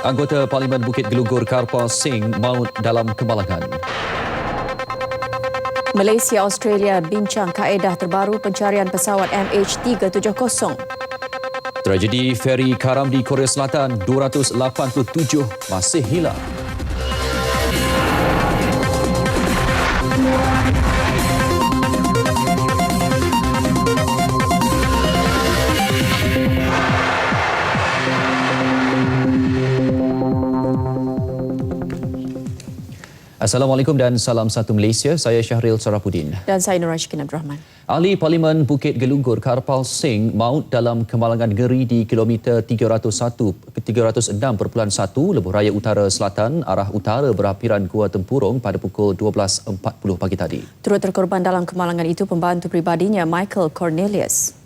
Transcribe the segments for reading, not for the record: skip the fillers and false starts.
Anggota Parlimen Bukit Geluggur Karpal Singh maut dalam kemalangan. Malaysia Australia bincang kaedah terbaru pencarian pesawat MH370. Tragedi feri karam di Korea Selatan, 287 masih hilang. Assalamualaikum dan salam satu Malaysia. Saya Syahril Sarapuddin. Dan saya Nur Ashkin Abdul Rahman. Ahli Parlimen Bukit Geluggur Karpal Singh maut dalam kemalangan ngeri di kilometer 306.1 Lebuh Raya Utara Selatan, arah utara berhampiran Gua Tempurung pada pukul 12.40 pagi tadi. Turut terkorban dalam kemalangan itu pembantu peribadinya Michael Cornelius.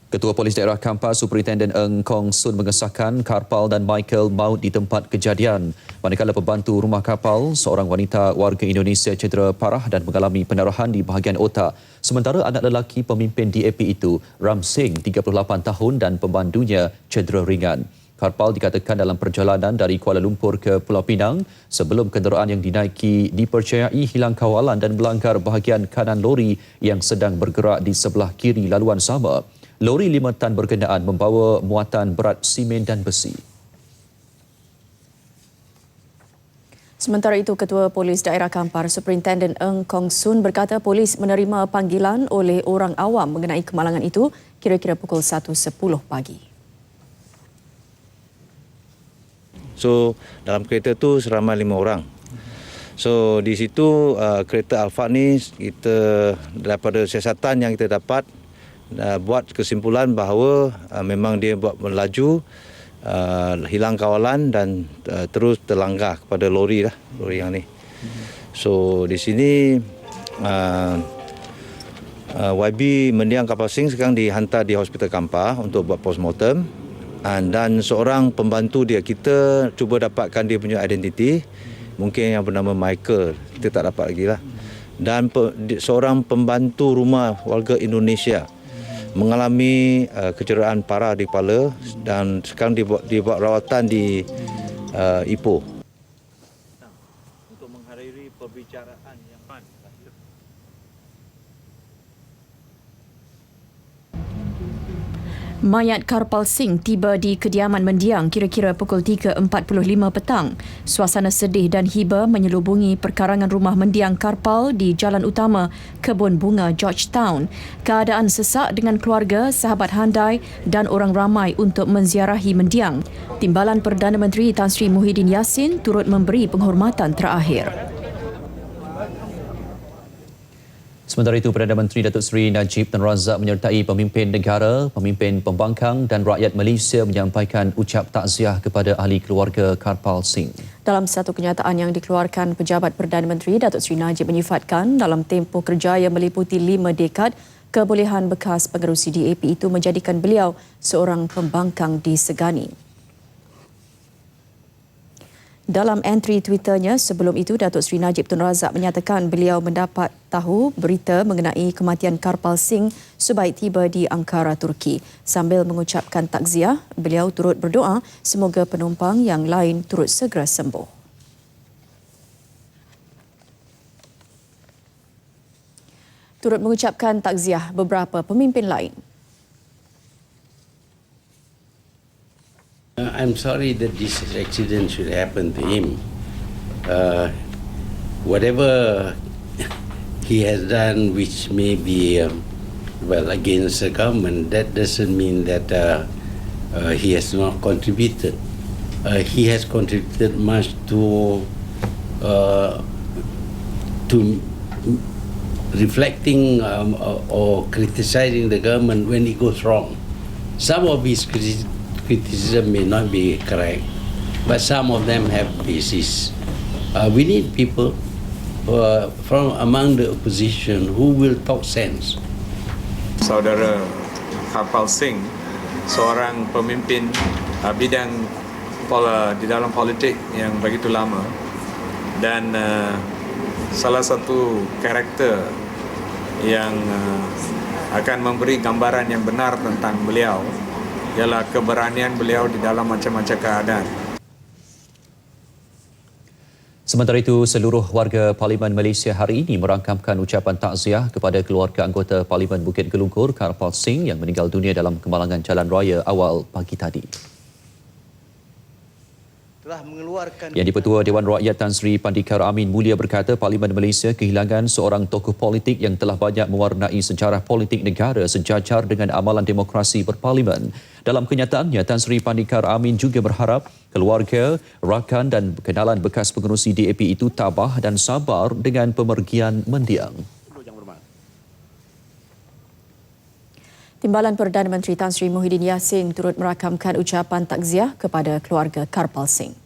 Ketua Polis Daerah Kampar Superintendent Eng Kong Sun mengesahkan Karpal dan Michael maut di tempat kejadian. Manakala pembantu rumah kapal, seorang wanita warga Indonesia cedera parah dan mengalami pendarahan di bahagian otak. Sementara anak lelaki pemimpin DAP itu, Ram Singh, 38 tahun dan pembantunya cedera ringan. Karpal dikatakan dalam perjalanan dari Kuala Lumpur ke Pulau Pinang sebelum kenderaan yang dinaiki dipercayai hilang kawalan dan melanggar bahagian kanan lori yang sedang bergerak di sebelah kiri laluan sama. Lori 5 tan berkenaan membawa muatan berat simen dan besi. Sementara itu, Ketua Polis Daerah Kampar Superintendent Eng Kong Sun berkata polis menerima panggilan oleh orang awam mengenai kemalangan itu kira-kira pukul 1.10 pagi. So, dalam kereta tu seramai 5 orang. So, di situ kereta Alfa ni kita daripada siasatan yang kita dapat buat kesimpulan bahawa memang dia buat melaju, hilang kawalan dan terus terlanggar kepada lori yang ni. So di sini YB mendiang Karpal Singh sekarang dihantar di Hospital Kampar untuk buat postmortem, dan seorang pembantu dia kita cuba dapatkan dia punya identiti, mungkin yang bernama Michael, kita tak dapat lagi lah. Dan seorang pembantu rumah warga Indonesia mengalami kecederaan parah di kepala dan sekarang dibuat rawatan di Ipoh. Untuk menghadiri perbicaraan yang Mayat Karpal Singh tiba di kediaman mendiang kira-kira pukul 3.45 petang. Suasana sedih dan hiba menyelubungi perkarangan rumah mendiang Karpal di Jalan Utama Kebun Bunga Georgetown. Keadaan sesak dengan keluarga, sahabat handai dan orang ramai untuk menziarahi mendiang. Timbalan Perdana Menteri Tan Sri Muhyiddin Yassin turut memberi penghormatan terakhir. Sementara itu, Perdana Menteri Datuk Seri Najib Tun Razak menyertai pemimpin negara, pemimpin pembangkang dan rakyat Malaysia menyampaikan ucap takziah kepada ahli keluarga Karpal Singh. Dalam satu kenyataan yang dikeluarkan, Pejabat Perdana Menteri Datuk Seri Najib menyifatkan dalam tempoh kerja yang meliputi 5 dekad, kebolehan bekas pengerusi DAP itu menjadikan beliau seorang pembangkang disegani. Dalam entry Twitternya sebelum itu, Datuk Seri Najib Tun Razak menyatakan beliau mendapat tahu berita mengenai kematian Karpal Singh sebaik tiba di Ankara, Turki. Sambil mengucapkan takziah, beliau turut berdoa semoga penumpang yang lain turut segera sembuh. Turut mengucapkan takziah beberapa pemimpin lain. I'm sorry that this accident should happen to him. Whatever he has done, which may be against the government, that doesn't mean that he has not contributed. He has contributed much to reflecting or criticizing the government when it goes wrong. Some of his criticism may not be correct, but some of them have basis. We need people from among the opposition who will talk sense. Saudara Karpal Singh, seorang pemimpin bidang di dalam politik yang begitu lama, dan salah satu karakter yang akan memberi gambaran yang benar tentang beliau ialah keberanian beliau di dalam macam-macam keadaan. Sementara itu, seluruh warga Parlimen Malaysia hari ini merangkamkan ucapan takziah kepada keluarga anggota Parlimen Bukit Gelunggur, Karpal Singh yang meninggal dunia dalam kemalangan jalan raya awal pagi tadi. Yang di-Pertua Dewan Rakyat Tan Sri Pandikar Amin Mulia berkata Parlimen Malaysia kehilangan seorang tokoh politik yang telah banyak mewarnai sejarah politik negara sejajar dengan amalan demokrasi berparlimen. Dalam kenyataannya, Tan Sri Pandikar Amin juga berharap keluarga, rakan dan kenalan bekas pengerusi DAP itu tabah dan sabar dengan pemergian mendiang. Timbalan Perdana Menteri Tan Sri Muhyiddin Yassin turut merakamkan ucapan takziah kepada keluarga Karpal Singh.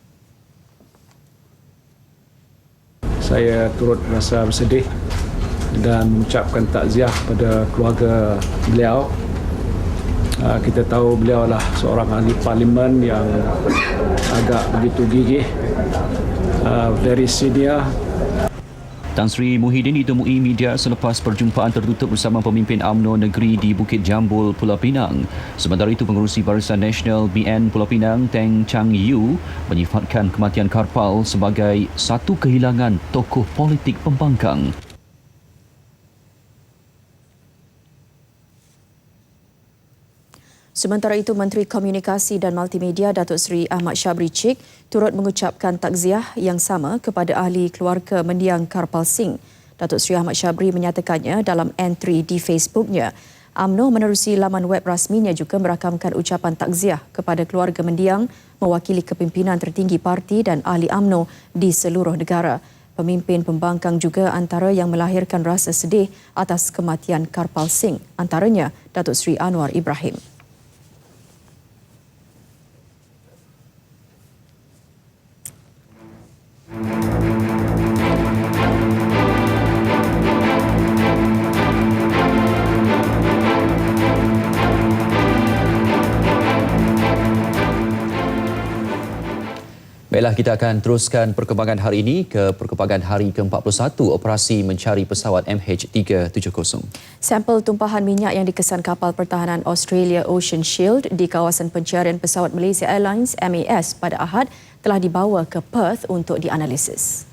Saya turut rasa bersedih dan mengucapkan takziah kepada keluarga beliau. Kita tahu beliau adalah seorang ahli parlimen yang agak begitu gigih, very senior. Tan Sri Muhyiddin ditemui media selepas perjumpaan tertutup bersama pemimpin UMNO negeri di Bukit Jambul, Pulau Pinang. Sementara itu, Pengerusi Barisan Nasional BN Pulau Pinang, Teng Chang Yu, menyifatkan kematian Karpal sebagai satu kehilangan tokoh politik pembangkang. Sementara itu, Menteri Komunikasi dan Multimedia Datuk Seri Ahmad Syabri Cik turut mengucapkan takziah yang sama kepada ahli keluarga mendiang Karpal Singh. Datuk Seri Ahmad Syabri menyatakannya dalam entry di Facebooknya. UMNO menerusi laman web rasminya juga merakamkan ucapan takziah kepada keluarga mendiang mewakili kepimpinan tertinggi parti dan ahli UMNO di seluruh negara. Pemimpin pembangkang juga antara yang melahirkan rasa sedih atas kematian Karpal Singh, antaranya Datuk Seri Anwar Ibrahim. Baiklah, kita akan teruskan perkembangan hari ini ke perkembangan hari ke-41 operasi mencari pesawat MH370. Sampel tumpahan minyak yang dikesan kapal pertahanan Australia Ocean Shield di kawasan pencarian pesawat Malaysia Airlines MAS pada Ahad telah dibawa ke Perth untuk dianalisis.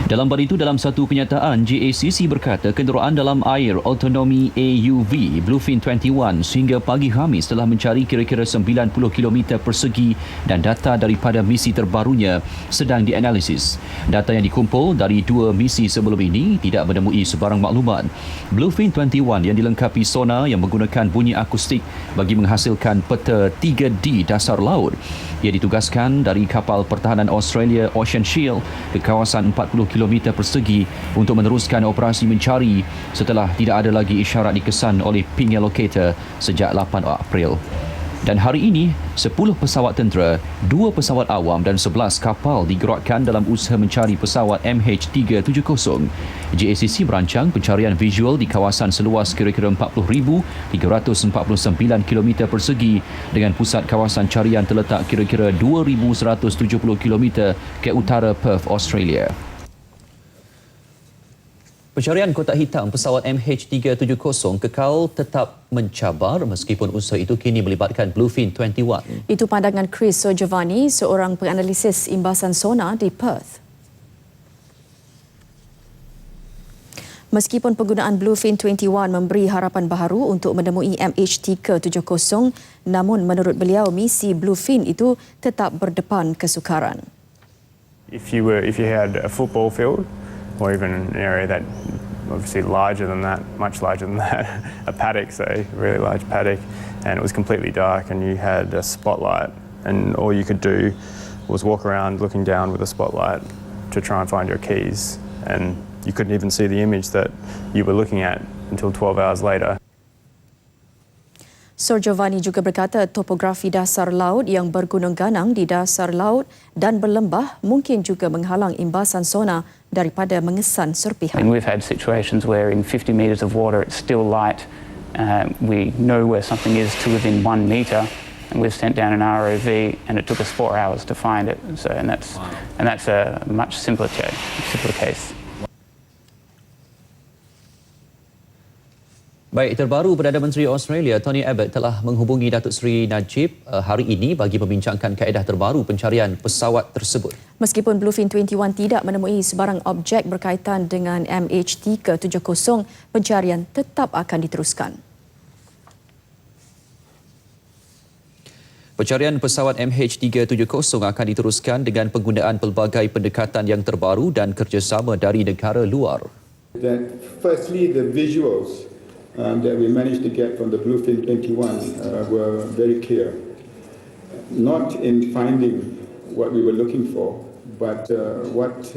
Dalam pada itu, dalam satu kenyataan, JACC berkata kenderaan dalam air autonomi AUV Bluefin 21 sehingga pagi Khamis telah mencari kira-kira 90 km persegi dan data daripada misi terbarunya sedang dianalisis. Data yang dikumpul dari dua misi sebelum ini tidak menemui sebarang maklumat. Bluefin 21 yang dilengkapi sonar yang menggunakan bunyi akustik bagi menghasilkan peta 3D dasar laut. Ia ditugaskan dari kapal pertahanan Australia Ocean Shield ke kawasan 40 km persegi untuk meneruskan operasi mencari setelah tidak ada lagi isyarat dikesan oleh ping locator sejak 8 April. Dan hari ini, 10 pesawat tentera, 2 pesawat awam dan 11 kapal digerakkan dalam usaha mencari pesawat MH370. JACC merancang pencarian visual di kawasan seluas kira-kira 40,349 km persegi dengan pusat kawasan carian terletak kira-kira 2,170 km ke utara Perth, Australia. Pencarian kotak hitam pesawat MH370 kekal tetap mencabar meskipun usaha itu kini melibatkan Bluefin 21. Itu pandangan Chris Giovanni, seorang penganalisis imbasan sonar di Perth. Meskipun penggunaan Bluefin 21 memberi harapan baharu untuk menemui MH370, namun menurut beliau misi Bluefin itu tetap berdepan kesukaran. If you had a football field, or even an area that obviously larger than that, much larger than that, a paddock, say, a really large paddock, and it was completely dark and you had a spotlight and all you could do was walk around looking down with a spotlight to try and find your keys, and you couldn't even see the image that you were looking at until 12 hours later. Sir Giovanni juga berkata topografi dasar laut yang bergunung ganang di dasar laut dan berlembah mungkin juga menghalang imbasan sonar daripada mengesan serpihan. And we've had situations where in 50 metres of water it's still light. We know where something is to within 1 metre, and we've sent down an ROV and it took us 4 hours to find it. So and that's a much simpler case. Baik, terbaru Perdana Menteri Australia Tony Abbott telah menghubungi Datuk Seri Najib hari ini bagi membincangkan kaedah terbaru pencarian pesawat tersebut. Meskipun Bluefin 21 tidak menemui sebarang objek berkaitan dengan MH370, pencarian tetap akan diteruskan. Pencarian pesawat MH370 akan diteruskan dengan penggunaan pelbagai pendekatan yang terbaru dan kerjasama dari negara luar. That firstly, the visuals that we managed to get from the Bluefin 21 were very clear. Not in finding what we were looking for, but what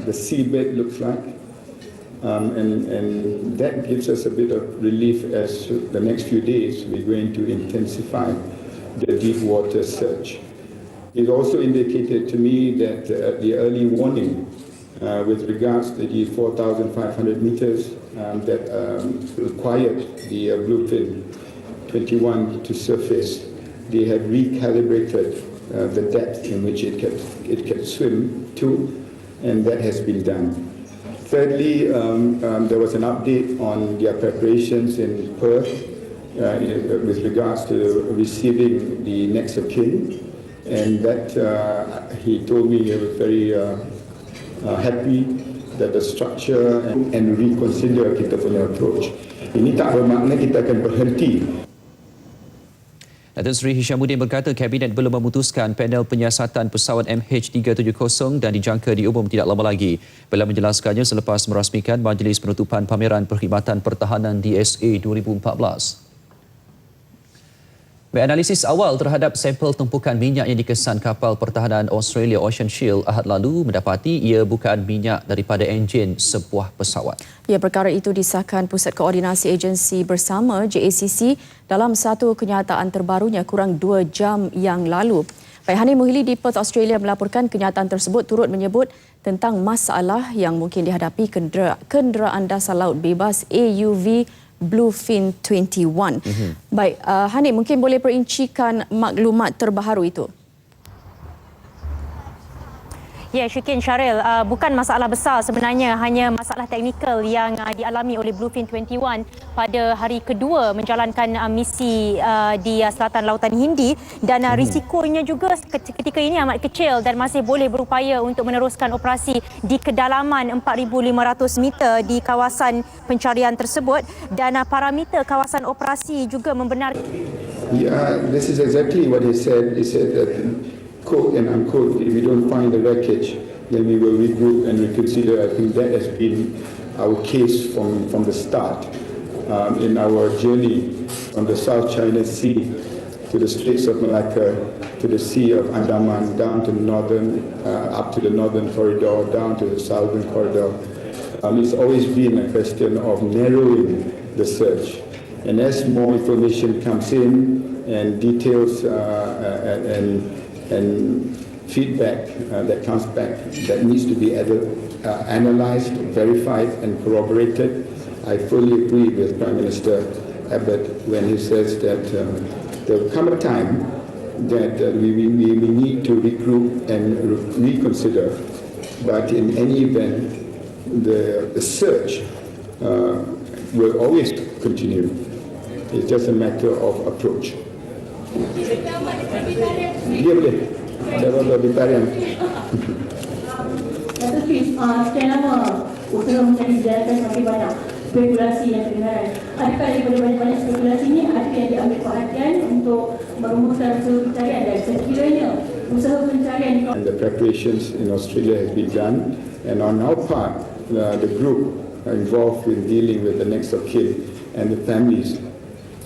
the seabed looks like. And that gives us a bit of relief as the next few days we're going to intensify the deep water search. It also indicated to me that the early warning with regards to the 4,500 meters that required the Bluefin 21 to surface, they had recalibrated the depth in which it could swim to, and that has been done. Thirdly, there was an update on their preparations in Perth with regards to receiving the next of kin, and that he told me he was very happy that the structure and reconsider kita punya approach. Ini tak bermakna kita akan berhenti. Datuk Seri Hishamuddin berkata Kabinet belum memutuskan panel penyiasatan pesawat MH370 dan dijangka diumum tidak lama lagi. Beliau menjelaskannya selepas merasmikan Majlis Penutupan Pameran Perkhidmatan Pertahanan DSA 2014. Analisis awal terhadap sampel tumpukan minyak yang dikesan kapal pertahanan Australia Ocean Shield Ahad lalu mendapati ia bukan minyak daripada enjin sebuah pesawat. Ya, perkara itu disahkan Pusat Koordinasi Agensi Bersama JACC dalam satu kenyataan terbarunya kurang 2 jam yang lalu. Baik, Hani Muhili di Perth, Australia melaporkan kenyataan tersebut turut menyebut tentang masalah yang mungkin dihadapi kenderaan dasar laut bebas AUV Bluefin 21. Baik, Hanif mungkin boleh perincikan maklumat terbaru itu. Ya, Syikin Syaril, bukan masalah besar sebenarnya, hanya masalah teknikal yang dialami oleh Bluefin 21 pada hari kedua menjalankan misi di selatan Lautan Hindi, dan risikonya juga ketika ini amat kecil dan masih boleh berupaya untuk meneruskan operasi di kedalaman 4,500 meter di kawasan pencarian tersebut, dan parameter kawasan operasi juga membenarkan. Yeah, this is exactly what he said. He said that, quote and unquote, if we don't find the wreckage, then we will regroup and reconsider. I think that has been our case from the start in our journey from the South China Sea to the Straits of Malacca, to the Sea of Andaman, down to the northern, up to the northern corridor, down to the southern corridor. It's always been a question of narrowing the search. And as more information comes in and details and feedback that comes back that needs to be analysed, verified and corroborated, I fully agree with Prime Minister Abbott when he says that there will come a time that we need to regroup and reconsider. But in any event, the search will always continue. It's just a matter of approach. Dia boleh. Jawab vegetarian. Datuk Sri, sekian lama usaha mencari jalan semakin banyak spekulasi yang kedengaran. Adakah daripada banyak-banyak spekulasi ini ada yang diambil perhatian untuk merumuskan usaha pencarian, dan sekiranya usaha pencarian And the preparations in Australia has been done, and on our part, the group involved in dealing with the next of kin and the families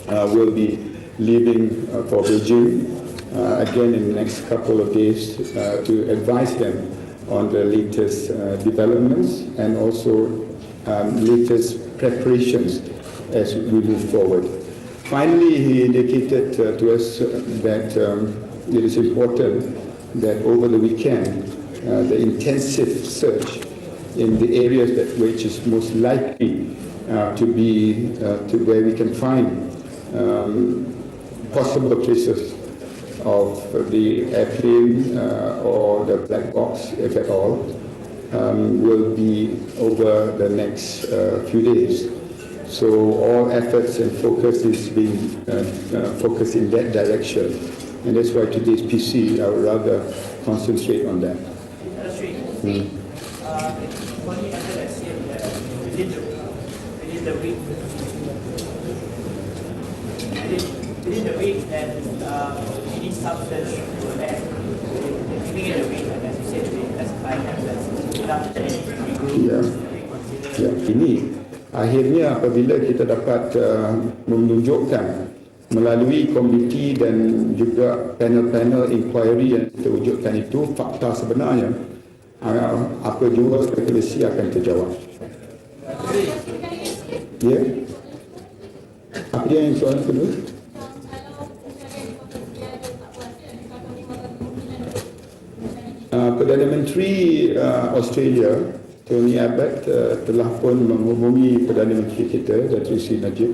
will be leaving for Beijing again in the next couple of days to advise them on the latest developments and also latest preparations as we move forward. Finally, he indicated to us that it is important that over the weekend the intensive search in the areas which is most likely to be to where we can find possible traces of the airplane or the black box, if at all, will be over the next few days. So all efforts and focus is being focused in that direction. And that's why today's PC, I would rather concentrate on that. Within the week that any substance will have, within the week, as you said, we classify tablets without any Ya, ini akhirnya apabila kita dapat menunjukkan melalui komiti dan juga panel-panel inquiry yang kita wujudkan itu fakta sebenarnya, apa jua spekulasi akan terjawab. Ya. Apa dia yang soalan kedua? Perdana Menteri Australia Tony Abbott telah pun menghubungi Perdana Menteri kita Datuk Seri Najib,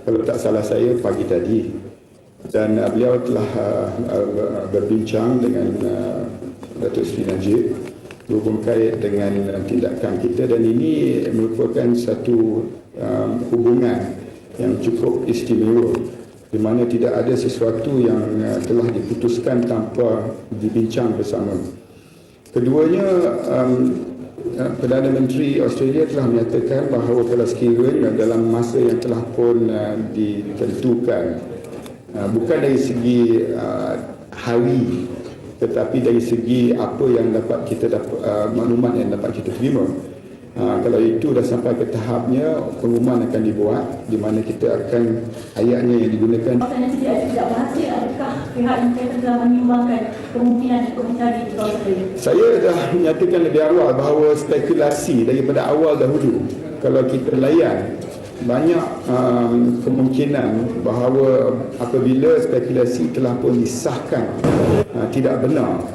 kalau tak salah saya pagi tadi, dan beliau telah berbincang dengan Datuk Seri Najib berhubung kait dengan tindakan kita, dan ini merupakan satu hubungan yang cukup istimewa di mana tidak ada sesuatu yang telah diputuskan tanpa dibincang bersama. Keduanya, Perdana Menteri Australia telah menyatakan bahawa kalau sekiranya dalam masa yang telah pun ditentukan, bukan dari segi hari tetapi dari segi apa yang dapat kita maklumat yang dapat kita terima, kalau itu dah sampai ke tahapnya, pengumuman akan dibuat di mana kita akan ayatnya yang digunakan. Kalau tidak berhasil, adakah pihak yang telah menyumbangkan kemungkinan untuk mencari di kawasan ini? Saya dah menyatakan lebih awal bahawa spekulasi daripada awal dahulu, kalau kita layan, banyak kemungkinan bahawa apabila spekulasi telah pun disahkan tidak benar,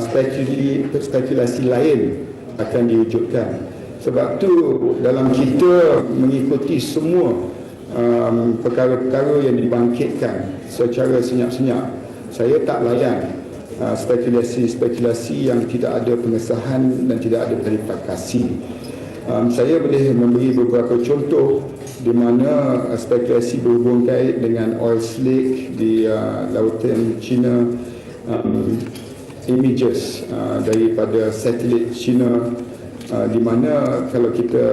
spekulasi lain akan diwujudkan. Sebab tu dalam kita mengikuti semua perkara-perkara yang dibangkitkan secara senyap-senyap, saya tak layan spekulasi-spekulasi yang tidak ada pengesahan dan tidak ada verifikasi. Saya boleh memberi beberapa contoh di mana spekulasi berhubung kait dengan oil slick di lautan China, images daripada satelit China, di mana kalau kita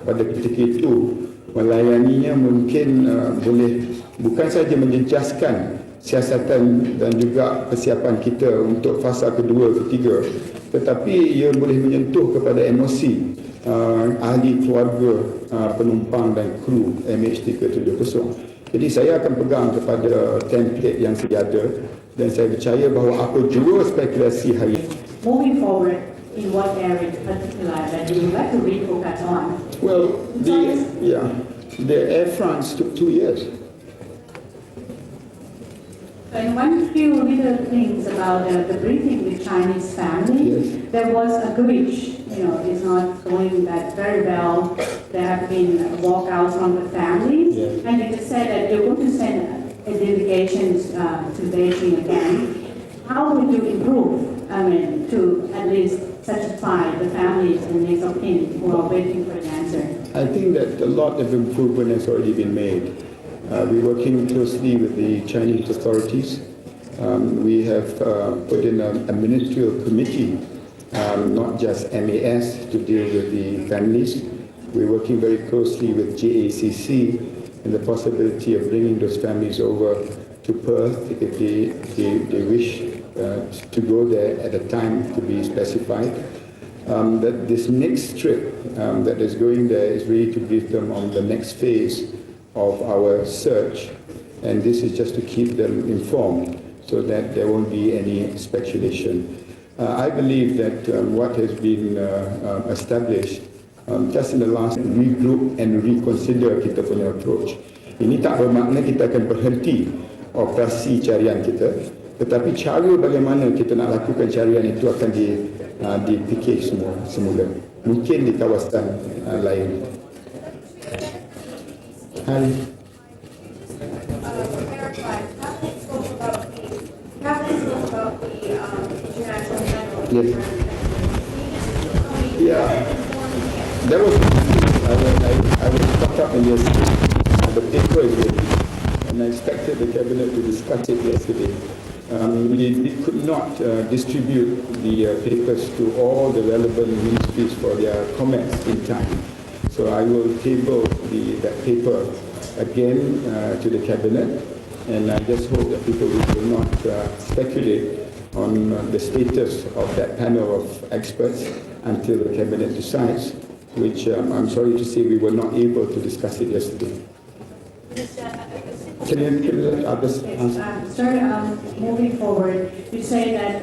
pada ketika itu melayaninya mungkin boleh bukan saja menjejaskan siasatan dan juga persiapan kita untuk fasa kedua, ketiga, tetapi ia boleh menyentuh kepada emosi ahli keluarga penumpang dan kru MH370. Jadi saya akan pegang kepada template yang sedia ada, dan saya percaya bahawa apa jua spekulasi hari ini. Moving forward, in what area in particular that you would like to refocus on? Well, the Air France took 2 years. And one few little things about the briefing with Chinese family, there was a glitch. It's not going that very well. There have been walkouts from the families, and you just said that you're going to send a delegation to Beijing again. How would you improve? To at least satisfy the families and next of kin who are waiting for the answer? I think that a lot of improvement has already been made. We're working closely with the Chinese authorities. We have put in a ministerial committee, not just MAS, to deal with the families. We're working very closely with JACC and the possibility of bringing those families over to Perth if they wish to go there at a time to be specified. That this next trip that is going there is really to brief them on the next phase of our search, and this is just to keep them informed so that there won't be any speculation. I believe that what has been established just in the last regroup and reconsider kita punya approach. Ini tak bermakna kita akan berhenti operasi carian kita, tetapi cara bagaimana kita nak lakukan carian itu akan dipikir semula. Mungkin di kawasan lain. Hai. Yes. Yeah. That was I was caught up in yesterday. The paper is ready, and I expected the cabinet to discuss it yesterday. We could not distribute the papers to all the relevant ministries for their comments in time. So I will table that paper again to the cabinet, and I just hope that people will not speculate on the status of that panel of experts until the cabinet decides, which I'm sorry to say we were not able to discuss it yesterday. Can you let others answer? Sir, moving forward, you say that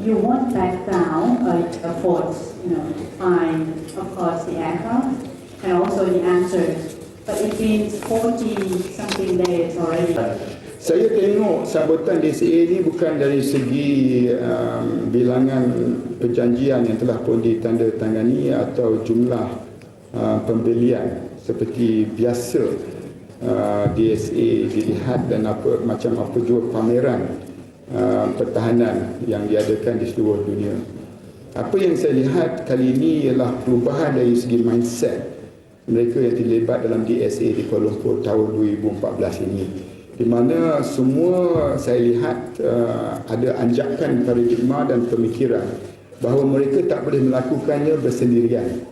you won't back down efforts, to find, of course, the aircraft and also the answers. But it means 40-something days already. Saya tengok sambutan DCA ini bukan dari segi bilangan perjanjian yang telah pun ditandatangani atau jumlah pembelian seperti biasa. DSA dilihat dan macam apa jua pameran pertahanan yang diadakan di seluruh dunia. Apa yang saya lihat kali ini ialah perubahan dari segi mindset mereka yang terlibat dalam DSA di Kuala Lumpur tahun 2014 ini, di mana semua saya lihat ada anjakan paradigma dan pemikiran bahawa mereka tak boleh melakukannya bersendirian.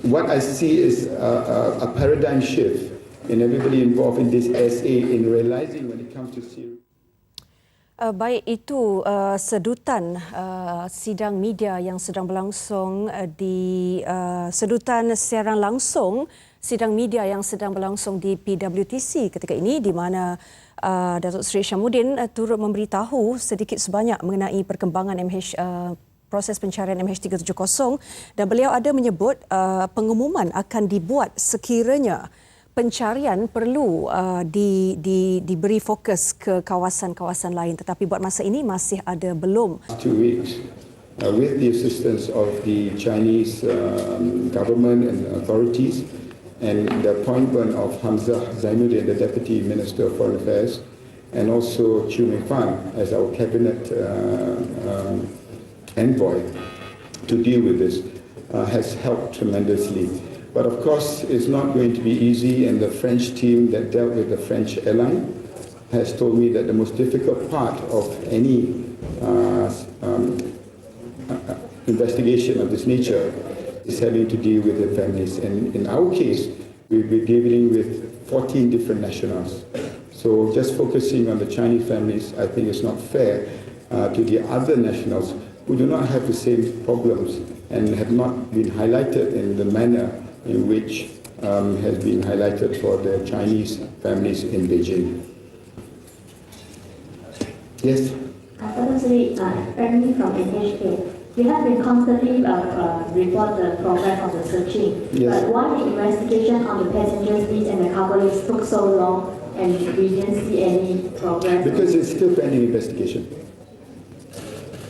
What I see is a paradigm shift in everybody involved in this SA in realizing when it comes to Syria. Baik, itu sedutan sidang media yang sedang berlangsung di sedutan siaran langsung sidang media yang sedang berlangsung di PWTC ketika ini, di mana Datuk Seri Syamuddin turut memberitahu sedikit sebanyak mengenai perkembangan proses pencarian MH370, dan beliau ada menyebut pengumuman akan dibuat sekiranya pencarian perlu diberi fokus ke kawasan-kawasan lain, tetapi buat masa ini masih ada belum. 2 weeks with the assistance of the Chinese government and authorities and the appointment of Hamzah Zainuddin, the Deputy Minister of Foreign Affairs, and also Chiu Mei-fan as our cabinet envoy to deal with this has helped tremendously. But of course, it's not going to be easy, and the French team that dealt with the French airline has told me that the most difficult part of any investigation of this nature is having to deal with the families. And in our case, we'll be dealing with 14 different nationals. So just focusing on the Chinese families, I think is not fair to the other nationals who do not have the same problems and have not been highlighted in the manner in which has been highlighted for the Chinese families in Beijing. Yes? Firstly, Ernie from NHK. You have been constantly report the progress of the searching. Yes. But why the investigation on the passengers list and the coverage took so long and we didn't see any progress? Because it's still pending investigation.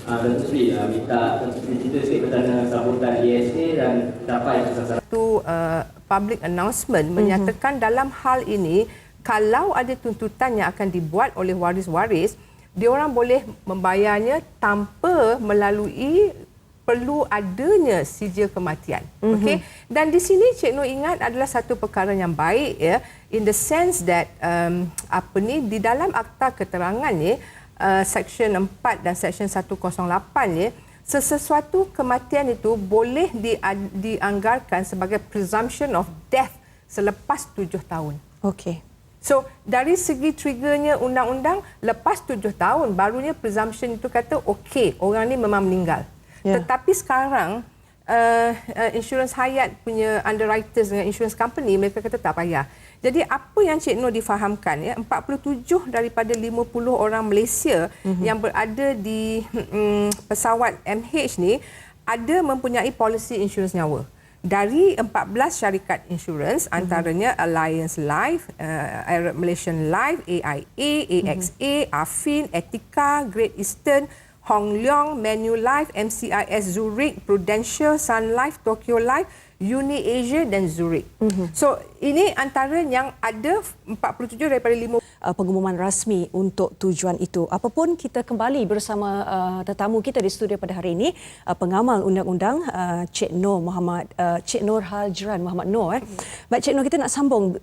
Datuk Seri minta cerita sikit tentang sambutan DSA dan siapa yang sasaran. Itu public announcement menyatakan dalam hal ini kalau ada tuntutan yang akan dibuat oleh waris-waris, diorang boleh membayarnya tanpa melalui perlu adanya sijil kematian. Okey, dan di sini Cik Nur ingat adalah satu perkara yang baik, ya, in the sense that di dalam akta keterangannya Seksyen 4 dan Seksyen 108, ya, sesuatu kematian itu boleh dianggarkan sebagai presumption of death selepas 7 tahun. Okey. So, dari segi triggernya undang-undang, lepas 7 tahun, barunya presumption itu kata, okey, orang ni memang meninggal. Yeah. Tetapi sekarang, insurans hayat punya underwriters dengan insurance company, mereka kata tak payah. Jadi apa yang Cik Nur difahamkan, ya, 47 daripada 50 orang Malaysia yang berada di pesawat MH ni ada mempunyai polisi insurans nyawa. Dari 14 syarikat insurans, antaranya Alliance Life, Malaysian Life, AIA, AXA, Affin, Etika, Great Eastern, Hong Leong, Manulife, MCIS Zurich, Prudential, Sun Life, Tokyo Life, Uni Asia dan Zurich. So ini antara yang ada 47 daripada 5. pengumuman rasmi untuk tujuan itu. Apapun, kita kembali bersama tetamu kita di studio pada hari ini, pengamal undang-undang Cik Nur Hajran Muhammad Noor. Baik Cik Nur, kita nak sambung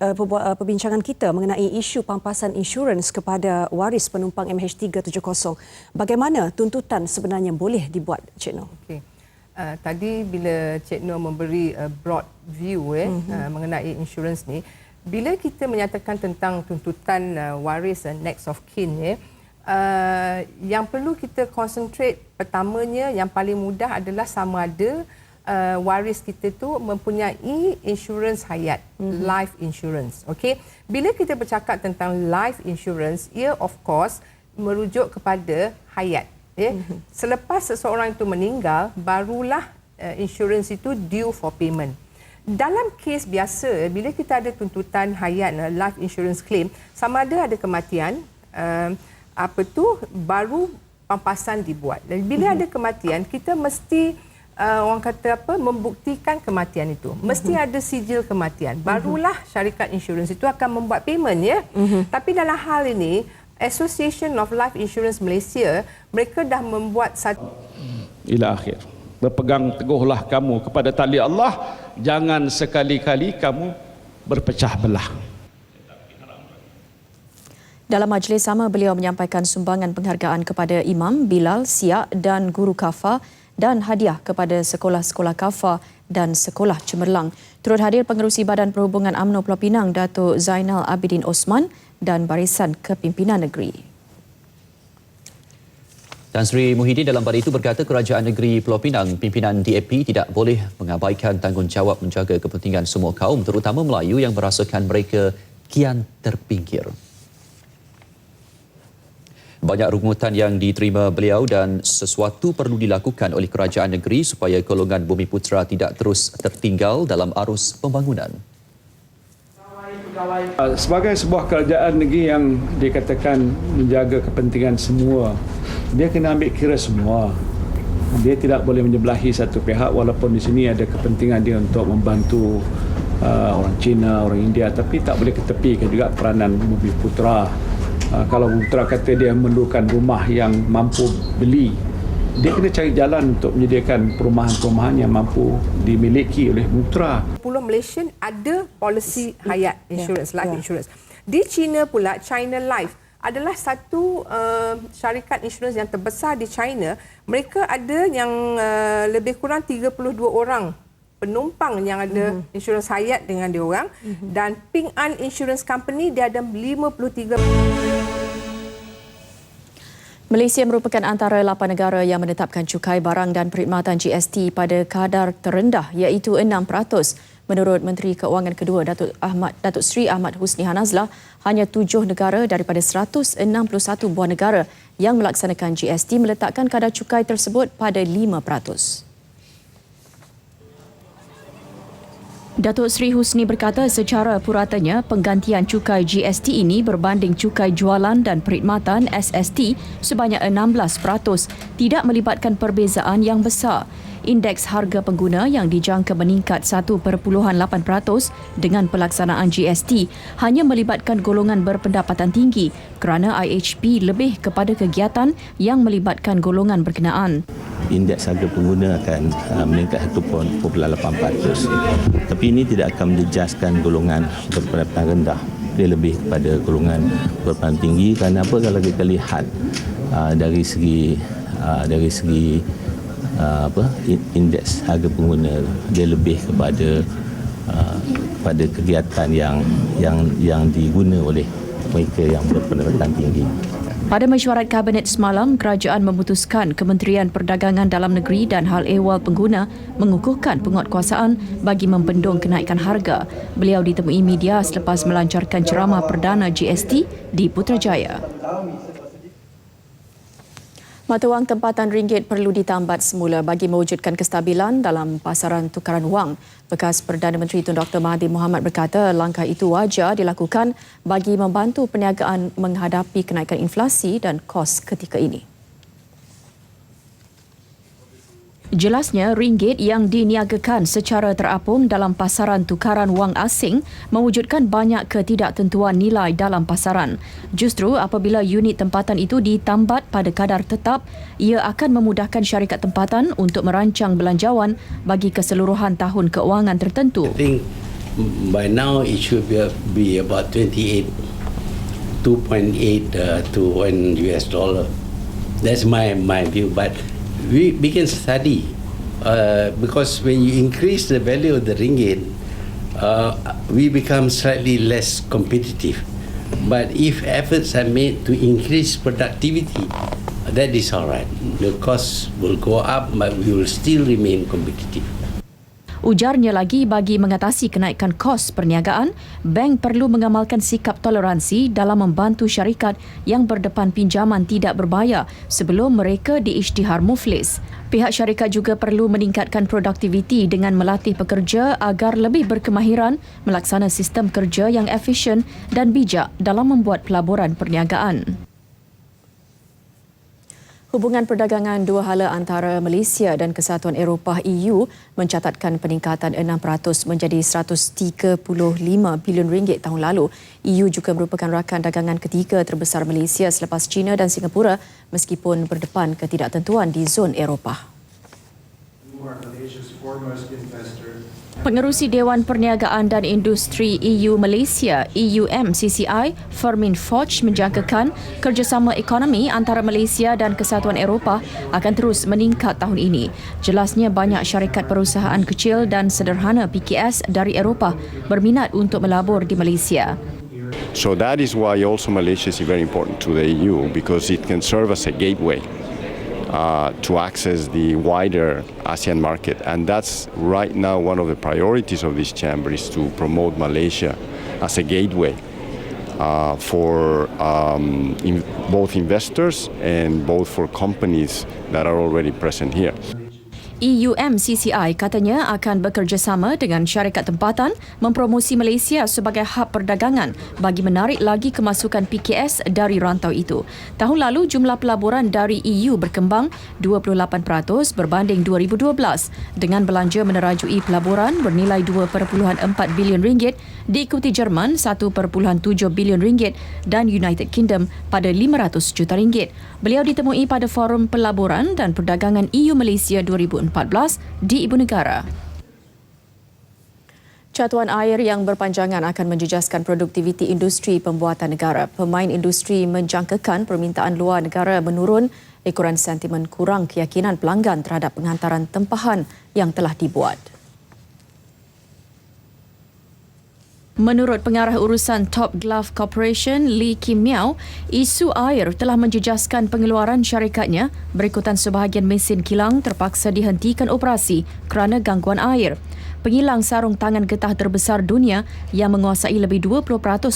perbincangan kita mengenai isu pampasan insurans kepada waris penumpang MH370. Bagaimana tuntutan sebenarnya boleh dibuat, Cik Nur? Okey. Tadi bila Cik Nur memberi broad view mengenai insurans ni, bila kita menyatakan tentang tuntutan waris next of kin, yang perlu kita concentrate pertamanya, yang paling mudah adalah sama ada waris kita tu mempunyai insurans hayat, life insurance. Okey, bila kita bercakap tentang life insurance, ia of course merujuk kepada hayat. Selepas seseorang itu meninggal, barulah insurans itu due for payment. Dalam kes biasa, bila kita ada tuntutan hayat, life insurance claim, sama ada kematian, baru pampasan dibuat. Dan bila ada kematian, kita mesti orang kata membuktikan kematian itu. Mesti ada sijil kematian. Barulah syarikat insurans itu akan membuat payment, ya. Tapi dalam hal ini, Association of Life Insurance Malaysia, mereka dah membuat satu ila akhir. Berpegang teguhlah kamu kepada tali Allah, jangan sekali-kali kamu berpecah belah. Dalam majlis sama, beliau menyampaikan sumbangan penghargaan kepada Imam, Bilal, Siak dan Guru Kafa dan hadiah kepada sekolah-sekolah Kafa dan sekolah Cemerlang. Turut hadir pengerusi Badan Perhubungan UMNO Pulau Pinang, Datuk Zainal Abidin Osman dan Barisan Kepimpinan Negeri. Tan Sri Muhyiddin dalam pada itu berkata Kerajaan Negeri Pulau Pinang, pimpinan DAP tidak boleh mengabaikan tanggungjawab menjaga kepentingan semua kaum, terutama Melayu yang merasakan mereka kian terpinggir. Banyak rungutan yang diterima beliau dan sesuatu perlu dilakukan oleh kerajaan negeri supaya golongan Bumiputera tidak terus tertinggal dalam arus pembangunan. Sebagai sebuah kerajaan negeri yang dikatakan menjaga kepentingan semua, dia kena ambil kira semua. Dia tidak boleh menyebelahi satu pihak, walaupun di sini ada kepentingan dia untuk membantu orang Cina, orang India, tapi tak boleh ketepikan juga peranan Bumiputera. Kalau Bumiputera kata dia memerlukan rumah yang mampu beli, dia kena cari jalan untuk menyediakan perumahan-perumahan yang mampu dimiliki oleh Bumiputera. Pulau Malaysia ada polisi hayat insurance, life insurance. Di China pula, China Life adalah satu syarikat insurans yang terbesar di China. Mereka ada yang lebih kurang 32 orang penumpang yang ada insurans hayat dengan dia orang, dan Ping An Insurance Company dia ada 53. Malaysia merupakan antara 8 negara yang menetapkan cukai barang dan perkhidmatan GST pada kadar terendah iaitu 6%. Menurut Menteri Keuangan kedua Datuk Seri Ahmad Husni Hanazlah, hanya 7 negara daripada 161 buah negara yang melaksanakan GST meletakkan kadar cukai tersebut pada 5%. Datuk Seri Husni berkata secara puratanya penggantian cukai GST ini berbanding cukai jualan dan perkhidmatan SST sebanyak 16% tidak melibatkan perbezaan yang besar. Indeks harga pengguna yang dijangka meningkat 1.8% dengan pelaksanaan GST hanya melibatkan golongan berpendapatan tinggi kerana IHP lebih kepada kegiatan yang melibatkan golongan berkenaan. Indeks harga pengguna akan meningkat 1.8%. Tapi ini tidak akan menjejaskan golongan berpendapatan rendah. Dia lebih kepada golongan berpendapatan tinggi. Kerana apa? Kalau kita lihat dari segi indeks harga pengguna, dia lebih kepada kegiatan yang diguna oleh mereka yang berpendapatan tinggi. Pada mesyuarat Kabinet semalam, kerajaan memutuskan Kementerian Perdagangan Dalam Negeri dan Hal Ehwal Pengguna mengukuhkan penguatkuasaan bagi membendung kenaikan harga. Beliau ditemui media selepas melancarkan ceramah perdana GST di Putrajaya. Mata wang tempatan ringgit perlu ditambat semula bagi mewujudkan kestabilan dalam pasaran tukaran wang. Bekas Perdana Menteri Tun Dr. Mahathir Mohamad berkata langkah itu wajar dilakukan bagi membantu perniagaan menghadapi kenaikan inflasi dan kos ketika ini. Jelasnya, ringgit yang diniagakan secara terapung dalam pasaran tukaran wang asing mewujudkan banyak ketidaktentuan nilai dalam pasaran. Justru apabila unit tempatan itu ditambat pada kadar tetap, ia akan memudahkan syarikat tempatan untuk merancang belanjawan bagi keseluruhan tahun keuangan tertentu. I think by now it should be about 2.8 to $1. That's my view, but we can study because when you increase the value of the ringgit, we become slightly less competitive. But if efforts are made to increase productivity, that is all right. The costs will go up, but we will still remain competitive. Ujarnya lagi, bagi mengatasi kenaikan kos perniagaan, bank perlu mengamalkan sikap toleransi dalam membantu syarikat yang berdepan pinjaman tidak berbayar sebelum mereka diisytihar muflis. Pihak syarikat juga perlu meningkatkan produktiviti dengan melatih pekerja agar lebih berkemahiran melaksana sistem kerja yang efisien dan bijak dalam membuat pelaburan perniagaan. Hubungan perdagangan dua hala antara Malaysia dan Kesatuan Eropah EU mencatatkan peningkatan 6% menjadi 135 bilion ringgit tahun lalu. EU juga merupakan rakan dagangan ketiga terbesar Malaysia selepas China dan Singapura meskipun berdepan ketidaktentuan di zon Eropah. Pengerusi Dewan Perniagaan dan Industri EU Malaysia, EUMCCI, Fermin Foch menjangkakan kerjasama ekonomi antara Malaysia dan Kesatuan Eropah akan terus meningkat tahun ini. Jelasnya banyak syarikat perusahaan kecil dan sederhana PKS dari Eropah berminat untuk melabur di Malaysia. So that is why also Malaysia is very important to the EU, because it can serve as a gateway to access the wider ASEAN market, and that's right now one of the priorities of this chamber, is to promote Malaysia as a gateway for both investors and both for companies that are already present here. EUMCCI katanya akan bekerjasama dengan syarikat tempatan mempromosi Malaysia sebagai hub perdagangan bagi menarik lagi kemasukan PKS dari rantau itu. Tahun lalu jumlah pelaburan dari EU berkembang 28% berbanding 2012 dengan belanja menerajui pelaburan bernilai 2.4 bilion ringgit, diikuti Jerman 1.7 bilion ringgit dan United Kingdom pada 500 juta ringgit. Beliau ditemui pada Forum Pelaburan dan Perdagangan EU Malaysia 2014 di Ibu Negara. Catuan air yang berpanjangan akan menjejaskan produktiviti industri pembuatan negara. Pemain industri menjangkakan permintaan luar negara menurun ekoran sentimen kurang keyakinan pelanggan terhadap penghantaran tempahan yang telah dibuat. Menurut pengarah urusan Top Glove Corporation, Lee Kim Miao, isu air telah menjejaskan pengeluaran syarikatnya berikutan sebahagian mesin kilang terpaksa dihentikan operasi kerana gangguan air. Pengilang sarung tangan getah terbesar dunia yang menguasai lebih 20%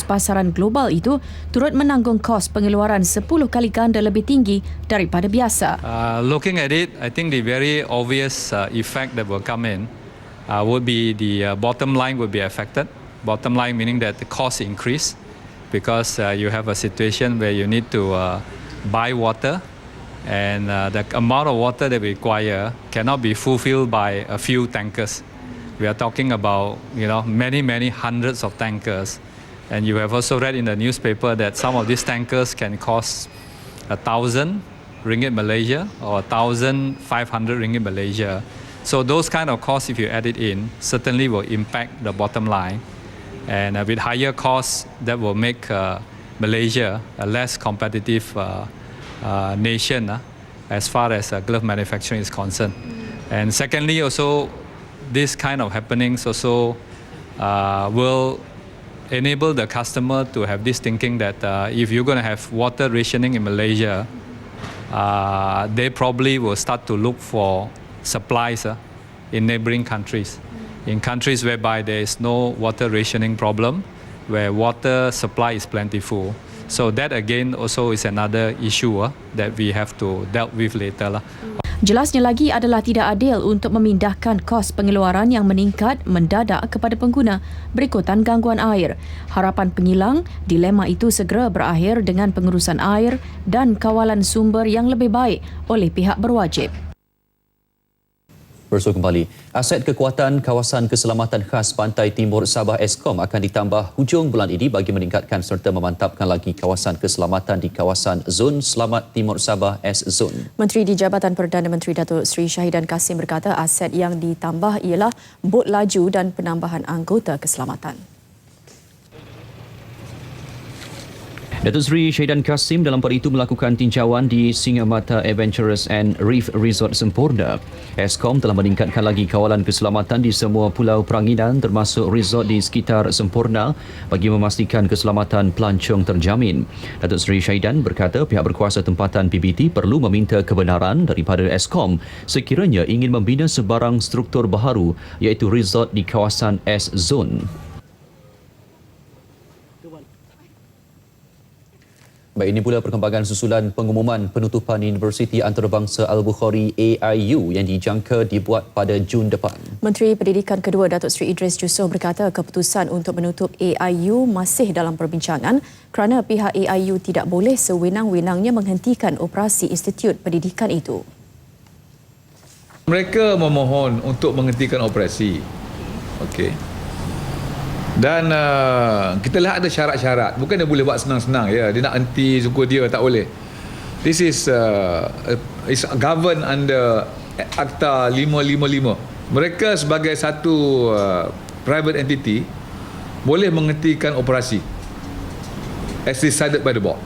pasaran global itu turut menanggung kos pengeluaran 10 kali ganda lebih tinggi daripada biasa. Looking at it, I think the very obvious effect that will come in would be the bottom line will be affected. Bottom line meaning that the cost increase because you have a situation where you need to buy water, and the amount of water that we require cannot be fulfilled by a few tankers. We are talking about many hundreds of tankers, and you have also read in the newspaper that some of these tankers can cost 1,000 ringgit Malaysia or 1,500 ringgit Malaysia. So those kind of costs, if you add it in, certainly will impact the bottom line. And with higher costs, that will make Malaysia a less competitive nation as far as glove manufacturing is concerned. And secondly, also, this kind of happenings also will enable the customer to have this thinking that if you're going to have water rationing in Malaysia, they probably will start to look for supplies in neighboring countries. In countries whereby there is no water rationing problem, where water supply is plentiful. So that again also is another issue that we have to deal with later. Jelasnya lagi adalah tidak adil untuk memindahkan kos pengeluaran yang meningkat mendadak kepada pengguna berikutan gangguan air. Harapan pengilang, dilema itu segera berakhir dengan pengurusan air dan kawalan sumber yang lebih baik oleh pihak berwajib. Bersua kembali. Aset kekuatan kawasan keselamatan khas Pantai Timur Sabah Eskom akan ditambah hujung bulan ini bagi meningkatkan serta memantapkan lagi kawasan keselamatan di kawasan Zon Selamat Timur Sabah S-Zone. Menteri di Jabatan Perdana Menteri Datuk Seri Syahidan Kasim berkata aset yang ditambah ialah bot laju dan penambahan anggota keselamatan. Datuk Seri Syahidan Kasim dalam pada itu melakukan tinjauan di Singamata Adventurous and Reef Resort Sempurna. Eskom telah meningkatkan lagi kawalan keselamatan di semua pulau Peranginan termasuk resort di sekitar Sempurna bagi memastikan keselamatan pelancong terjamin. Datuk Seri Syahidan berkata pihak berkuasa tempatan PBT perlu meminta kebenaran daripada Eskom sekiranya ingin membina sebarang struktur baharu iaitu resort di kawasan S-Zone. Baik, ini pula perkembangan susulan pengumuman penutupan Universiti Antarabangsa Al-Bukhari AIU yang dijangka dibuat pada Jun depan. Menteri Pendidikan kedua Datuk Seri Idris Yusof berkata keputusan untuk menutup AIU masih dalam perbincangan kerana pihak AIU tidak boleh sewenang-wenangnya menghentikan operasi institut pendidikan itu. Mereka memohon untuk menghentikan operasi. Okey. Dan kita lihat ada syarat-syarat. Bukan dia boleh buat senang-senang. Ya, dia nak henti suku dia, tak boleh. This is governed under Akta 555. Mereka sebagai satu private entity boleh menghentikan operasi as decided by the board.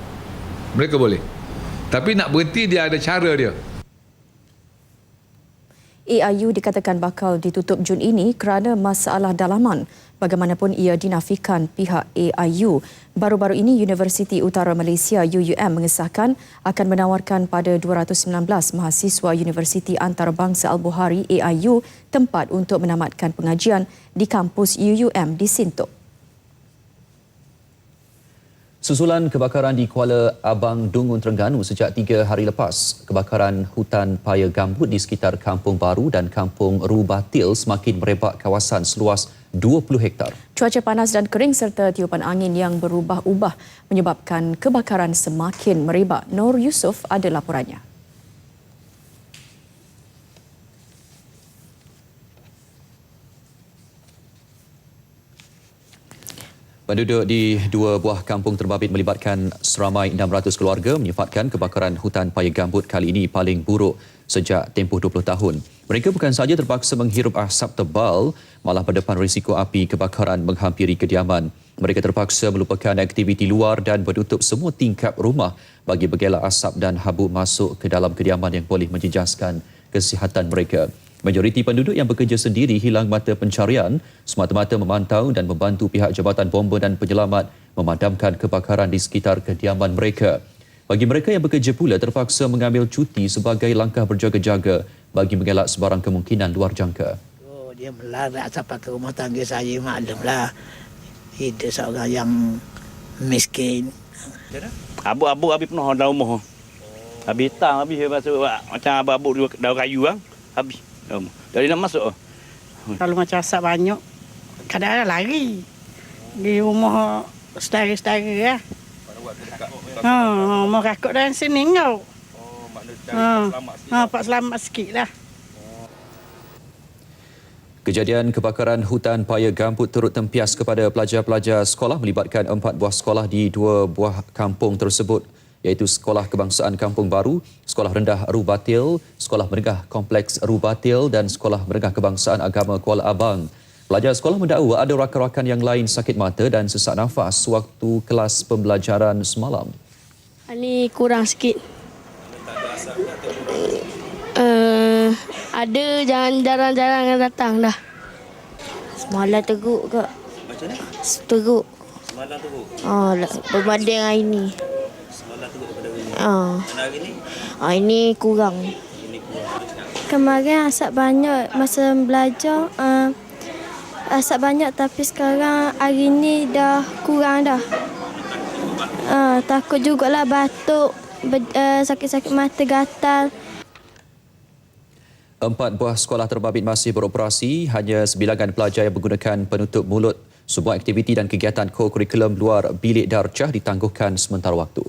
Mereka boleh. Tapi nak berhenti dia ada cara dia. AIU dikatakan bakal ditutup Jun ini kerana masalah dalaman. Bagaimanapun ia dinafikan pihak AIU. Baru-baru ini Universiti Utara Malaysia UUM mengesahkan akan menawarkan pada 219 mahasiswa Universiti Antarabangsa Al-Bukhari AIU tempat untuk menamatkan pengajian di kampus UUM di Sintok. Susulan kebakaran di Kuala Abang Dungun Terengganu sejak 3 hari lepas. Kebakaran hutan paya gambut di sekitar Kampung Baru dan Kampung Rubatil semakin merebak kawasan seluas 20 hektar. Cuaca panas dan kering serta tiupan angin yang berubah-ubah menyebabkan kebakaran semakin merebak. Nur Yusof ada laporannya. Penduduk di dua buah kampung terbabit melibatkan seramai 600 keluarga menyifatkan kebakaran hutan paya gambut kali ini paling buruk sejak tempoh 20 tahun. Mereka bukan sahaja terpaksa menghirup asap tebal, malah berdepan risiko api kebakaran menghampiri kediaman. Mereka terpaksa melupakan aktiviti luar dan menutup semua tingkap rumah bagi bergelak asap dan habuk masuk ke dalam kediaman yang boleh menjejaskan kesihatan mereka. Majoriti penduduk yang bekerja sendiri hilang mata pencarian semata-mata memantau dan membantu pihak Jabatan Bomba dan Penyelamat memadamkan kebakaran di sekitar kediaman mereka. Bagi mereka yang bekerja pula terpaksa mengambil cuti sebagai langkah berjaga-jaga bagi mengelak sebarang kemungkinan luar jangka. Oh, dia melarat sampai ke rumah tangga saya, maklumlah. Itu seorang yang miskin. Abu-abu habis penuh dalam rumah. Habis hitam, habis macam abu-abu daun kayu kan. Habis. Dari nak masuk. Kalau macam asap banyak, kadang-kadang lari. Di rumah saudara-saudara lah. Mau rakut dalam sini kau. Pak selamat sikit lah. Kejadian kebakaran hutan paya gambut turut tempias kepada pelajar-pelajar sekolah melibatkan 4 buah sekolah di 2 buah kampung tersebut, iaitu Sekolah Kebangsaan Kampung Baru, Sekolah Rendah Rubatil, Sekolah Menengah Kompleks Rubatil dan Sekolah Menengah Kebangsaan Agama Kuala Abang. Pelajar sekolah mendakwa ada rakan-rakan yang lain sakit mata dan sesak nafas waktu kelas pembelajaran semalam. Ini kurang sikit. Ada jarang-jarang yang datang dah. Semalam teruk ke? Macam mana? Teruk. Semalam teruk? Berbanding dengan hari ini. Semalam teruk daripada hari ini. Dan hari ini? Ini kurang. Kemarin asap banyak masa belajar. Asap banyak tapi sekarang hari ini dah kurang dah. Takut jugalah batuk, sakit-sakit mata, gatal. 4 buah sekolah terbabit masih beroperasi, hanya sebilangan pelajar yang menggunakan penutup mulut. Sebuah aktiviti dan kegiatan ko-kurikulum luar bilik darjah ditangguhkan sementara waktu.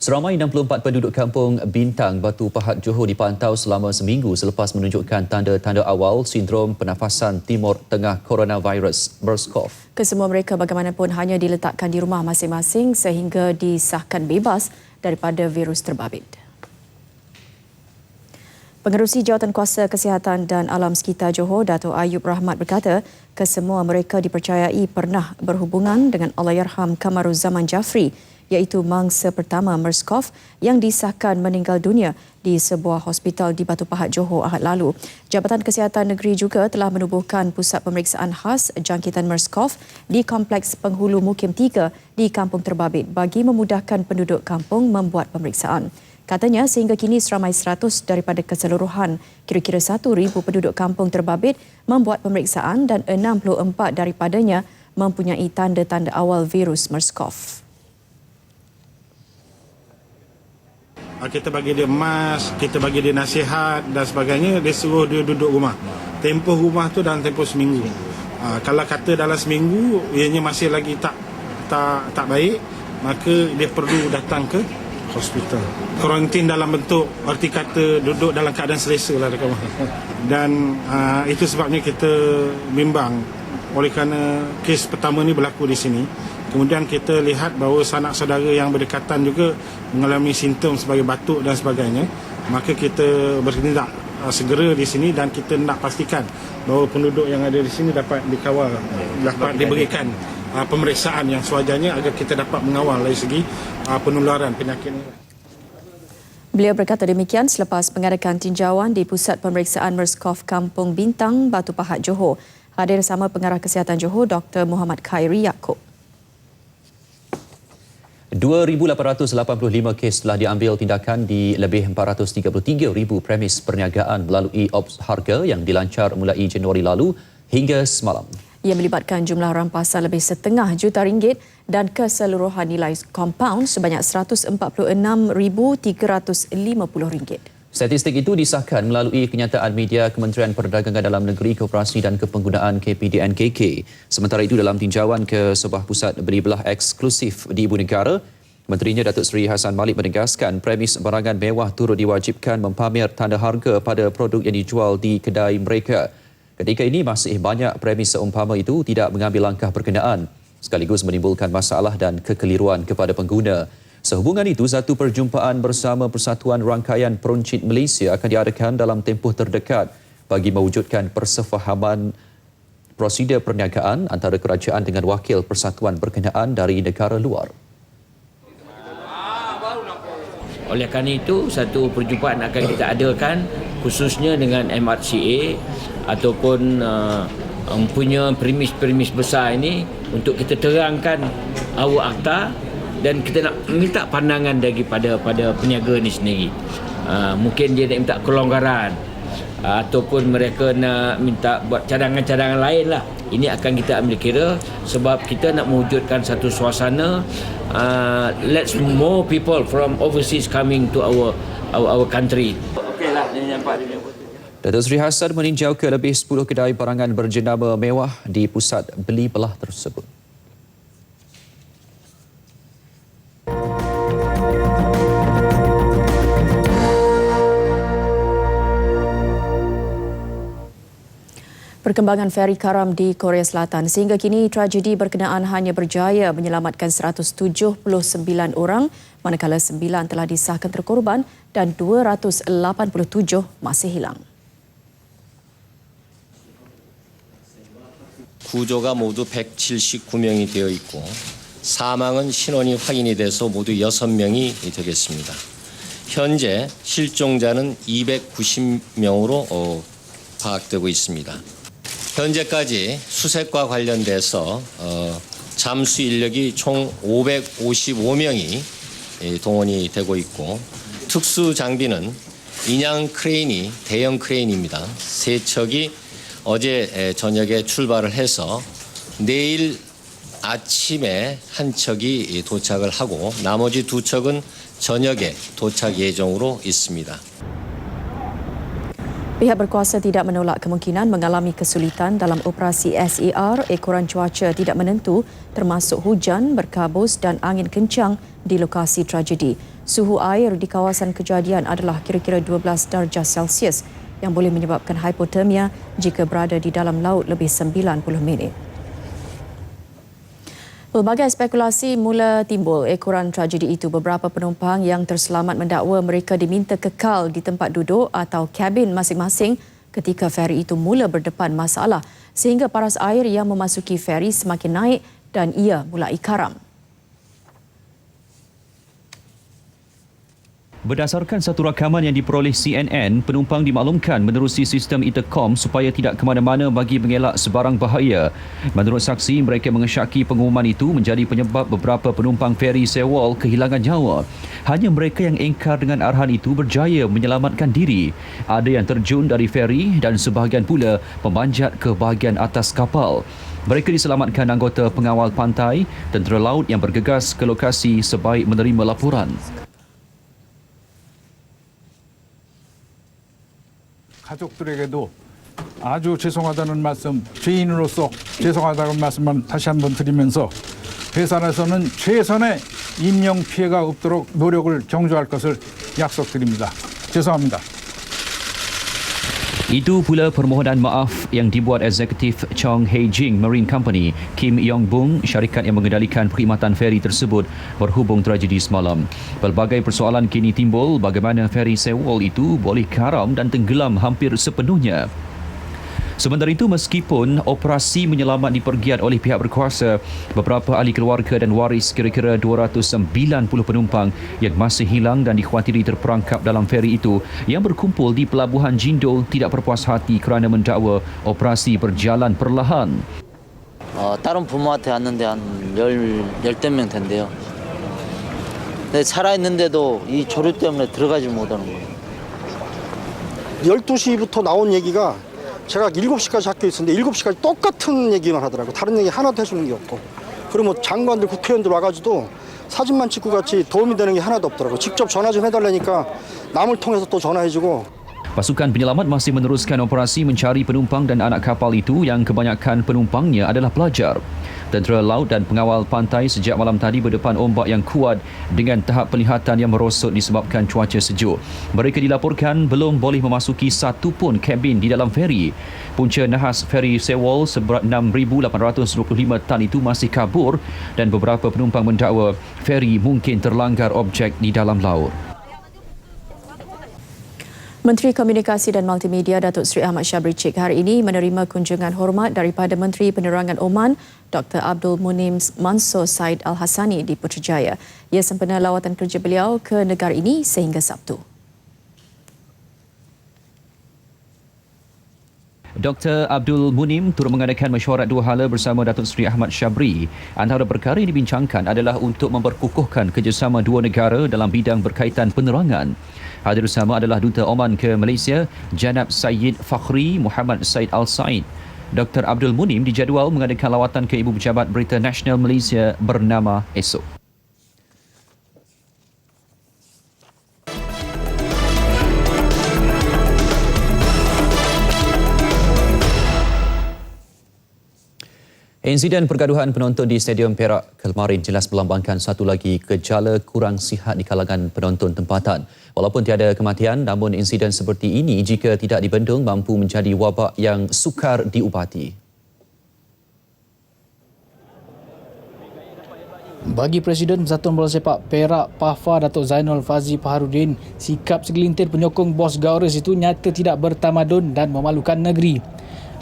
Seramai 64 penduduk kampung Bintang, Batu Pahat, Johor dipantau selama seminggu selepas menunjukkan tanda-tanda awal sindrom pernafasan Timur Tengah coronavirus MERS-CoV. Kesemua mereka bagaimanapun hanya diletakkan di rumah masing-masing sehingga disahkan bebas daripada virus terbabit. Pengerusi Jawatankuasa Kesihatan dan Alam Sekitar Johor, Dato' Ayub Rahmat berkata, kesemua mereka dipercayai pernah berhubungan dengan Allahyarham Kamaruzaman Jafri, iaitu mangsa pertama MERS-CoV yang disahkan meninggal dunia di sebuah hospital di Batu Pahat, Johor Ahad lalu. Jabatan Kesihatan Negeri juga telah menubuhkan pusat pemeriksaan khas jangkitan MERS-CoV di Kompleks Penghulu Mukim 3 di Kampung Terbabit bagi memudahkan penduduk kampung membuat pemeriksaan. Katanya sehingga kini seramai 100 daripada keseluruhan kira-kira 1,000 penduduk kampung Terbabit membuat pemeriksaan dan 64 daripadanya mempunyai tanda-tanda awal virus MERS-CoV. Kita bagi dia mask, kita bagi dia nasihat dan sebagainya, dia suruh dia duduk rumah. Tempoh rumah tu dalam tempoh seminggu. Kalau kata dalam seminggu ianya masih lagi tak baik, maka dia perlu datang ke hospital. Kuarantin dalam bentuk arti kata duduk dalam keadaan selesa lah dekat rumah. Dan itu sebabnya kita bimbang oleh kerana kes pertama ni berlaku di sini. Kemudian kita lihat bahawa sanak saudara yang berdekatan juga mengalami simptom sebagai batuk dan sebagainya. Maka kita bertindak segera di sini dan kita nak pastikan bahawa penduduk yang ada di sini dapat dikawal, dapat diberikan pemeriksaan yang sewajarnya agar kita dapat mengawal dari segi penularan penyakit ini. Beliau berkata demikian selepas mengadakan tinjauan di Pusat Pemeriksaan MERS-CoV Kampung Bintang, Batu Pahat, Johor. Hadir sama Pengarah Kesihatan Johor, Dr. Muhammad Khairi Yaakob. 2,885 kes telah diambil tindakan di lebih 433,000 premis perniagaan melalui ops harga yang dilancar mulai Januari lalu hingga semalam. Ia melibatkan jumlah rampasan lebih RM500,000 dan keseluruhan nilai kompaun sebanyak RM146,350. Statistik itu disahkan melalui kenyataan media Kementerian Perdagangan Dalam Negeri, Koperasi dan Kepenggunaan KPDNKK. Sementara itu dalam tinjauan ke sebuah pusat beli belah eksklusif di Ibu Negara, Menterinya Datuk Seri Hassan Malik menegaskan premis barangan mewah turut diwajibkan mempamer tanda harga pada produk yang dijual di kedai mereka. Ketika ini masih banyak premis seumpama itu tidak mengambil langkah berkenaan sekaligus menimbulkan masalah dan kekeliruan kepada pengguna. Sehubungan itu, satu perjumpaan bersama Persatuan Rangkaian Peruncit Malaysia akan diadakan dalam tempoh terdekat bagi mewujudkan persefahaman prosedur perniagaan antara kerajaan dengan wakil persatuan berkenaan dari negara luar. Oleh kerana itu, satu perjumpaan akan kita adakan khususnya dengan MRCA ataupun punya premis-premis besar ini untuk kita terangkan awal akta dan kita nak minta pandangan daripada peniaga ini sendiri. Mungkin dia nak minta kelonggaran ataupun mereka nak minta buat cadangan-cadangan lain lah. Ini akan kita ambil kira sebab kita nak mewujudkan satu suasana let's more people from overseas coming to our country. Okeylah, ini nampak dia. Datuk Seri Hassan meninjau ke lebih 10 kedai barangan berjenama mewah di pusat beli belah tersebut. Perkembangan feri karam di Korea Selatan. Sehingga kini, tragedi berkenaan hanya berjaya menyelamatkan 179 orang, manakala 9 telah disahkan terkorban dan 287 masih hilang. 구조가 모두 179명이 되어 있고 사망은 신원이 확인이 돼서 모두 6명이 되겠습니다. 현재 실종자는 290명으로 파악되고 있습니다. 현재까지 수색과 관련돼서 잠수 인력이 총 555명이 동원이 되고 있고 특수 장비는 인양 크레인이 대형 크레인입니다. 3척이 어제 저녁에 출발을 해서 내일 아침에 한 척이 도착을 하고 나머지 2척은 저녁에 도착 예정으로 있습니다. Pihak berkuasa tidak menolak kemungkinan mengalami kesulitan dalam operasi SAR ekoran cuaca tidak menentu termasuk hujan, berkabus dan angin kencang di lokasi tragedi. Suhu air di kawasan kejadian adalah kira-kira 12 darjah Celsius yang boleh menyebabkan hipotermia jika berada di dalam laut lebih 90 minit. Pelbagai spekulasi mula timbul ekoran tragedi itu. Beberapa penumpang yang terselamat mendakwa mereka diminta kekal di tempat duduk atau kabin masing-masing ketika feri itu mula berdepan masalah sehingga paras air yang memasuki feri semakin naik dan ia mulai karam. Berdasarkan satu rakaman yang diperoleh CNN, penumpang dimaklumkan menerusi sistem intercom supaya tidak ke mana-mana bagi mengelak sebarang bahaya. Menurut saksi, mereka mengesyaki pengumuman itu menjadi penyebab beberapa penumpang feri Sewol kehilangan nyawa. Hanya mereka yang engkar dengan arahan itu berjaya menyelamatkan diri. Ada yang terjun dari feri dan sebahagian pula memanjat ke bahagian atas kapal. Mereka diselamatkan anggota pengawal pantai, tentera laut yang bergegas ke lokasi sebaik menerima laporan. 가족들에게도 아주 죄송하다는 말씀, 죄인으로서 죄송하다는 말씀만 다시 한번 드리면서 회사 내에서는 최선의 인명 피해가 없도록 노력을 경주할 것을 약속드립니다. 죄송합니다. Itu pula permohonan maaf yang dibuat eksekutif Chong Hae Jing Marine Company, Kim Yong Bung, syarikat yang mengendalikan perkhidmatan feri tersebut berhubung tragedi semalam. Pelbagai persoalan kini timbul bagaimana feri Sewol itu boleh karam dan tenggelam hampir sepenuhnya. Sementara itu, meskipun operasi menyelamat dipergiat oleh pihak berkuasa, beberapa ahli keluarga dan waris kira-kira 290 penumpang yang masih hilang dan dikhawatiri terperangkap dalam feri itu yang berkumpul di Pelabuhan Jindol tidak berpuas hati kerana mendakwa operasi berjalan perlahan. 다른 부모한테 왔는데 한 10명 된대요. 근데 살아있는데도 이 조류 때문에 들어가지 못하는 거예요. 12시부터 나온 얘기가 제가 7시까지 학교에 있었는데 7시까지 똑같은 얘기만 하더라고요. 다른 얘기 하나도 해주는 게 없고. 그리고 뭐 장관들, 국회의원들 와가지고도 사진만 찍고 같이 도움이 되는 게 하나도 없더라고요. 직접 전화 좀 해달라니까 남을 통해서 또 전화해주고. Pasukan penyelamat masih meneruskan operasi mencari penumpang dan anak kapal itu yang kebanyakan penumpangnya adalah pelajar. Tentera laut dan pengawal pantai sejak malam tadi berdepan ombak yang kuat dengan tahap penglihatan yang merosot disebabkan cuaca sejuk. Mereka dilaporkan belum boleh memasuki satu pun kabin di dalam feri. Punca nahas feri Sewol seberat 6,825 tan itu masih kabur dan beberapa penumpang mendakwa feri mungkin terlanggar objek di dalam laut. Menteri Komunikasi dan Multimedia Datuk Seri Ahmad Syabri Cik hari ini menerima kunjungan hormat daripada Menteri Penerangan Oman Dr. Abdul Munim Mansur Said Al-Hassani di Putrajaya. Ia sempena lawatan kerja beliau ke negara ini sehingga Sabtu. Dr. Abdul Munim turut mengadakan mesyuarat dua hala bersama Datuk Seri Ahmad Syabri. Antara perkara yang dibincangkan adalah untuk memperkukuhkan kerjasama dua negara dalam bidang berkaitan penerangan. Hadir bersama adalah Duta Oman ke Malaysia, Janab Sayyid Fakhri Muhammad Said Al-Said. Dr. Abdul Munim dijadual mengadakan lawatan ke Ibu Pejabat Berita Nasional Malaysia bernama esok. Insiden pergaduhan penonton di Stadium Perak kemarin jelas melambangkan satu lagi gejala kurang sihat di kalangan penonton tempatan. Walaupun tiada kematian, namun insiden seperti ini jika tidak dibendung mampu menjadi wabak yang sukar diubati. Bagi Presiden Persatuan Bola Sepak Perak, PAFA Datuk Zainul Fazi Paharudin, sikap segelintir penyokong Bos Gaurus itu nyata tidak bertamadun dan memalukan negeri.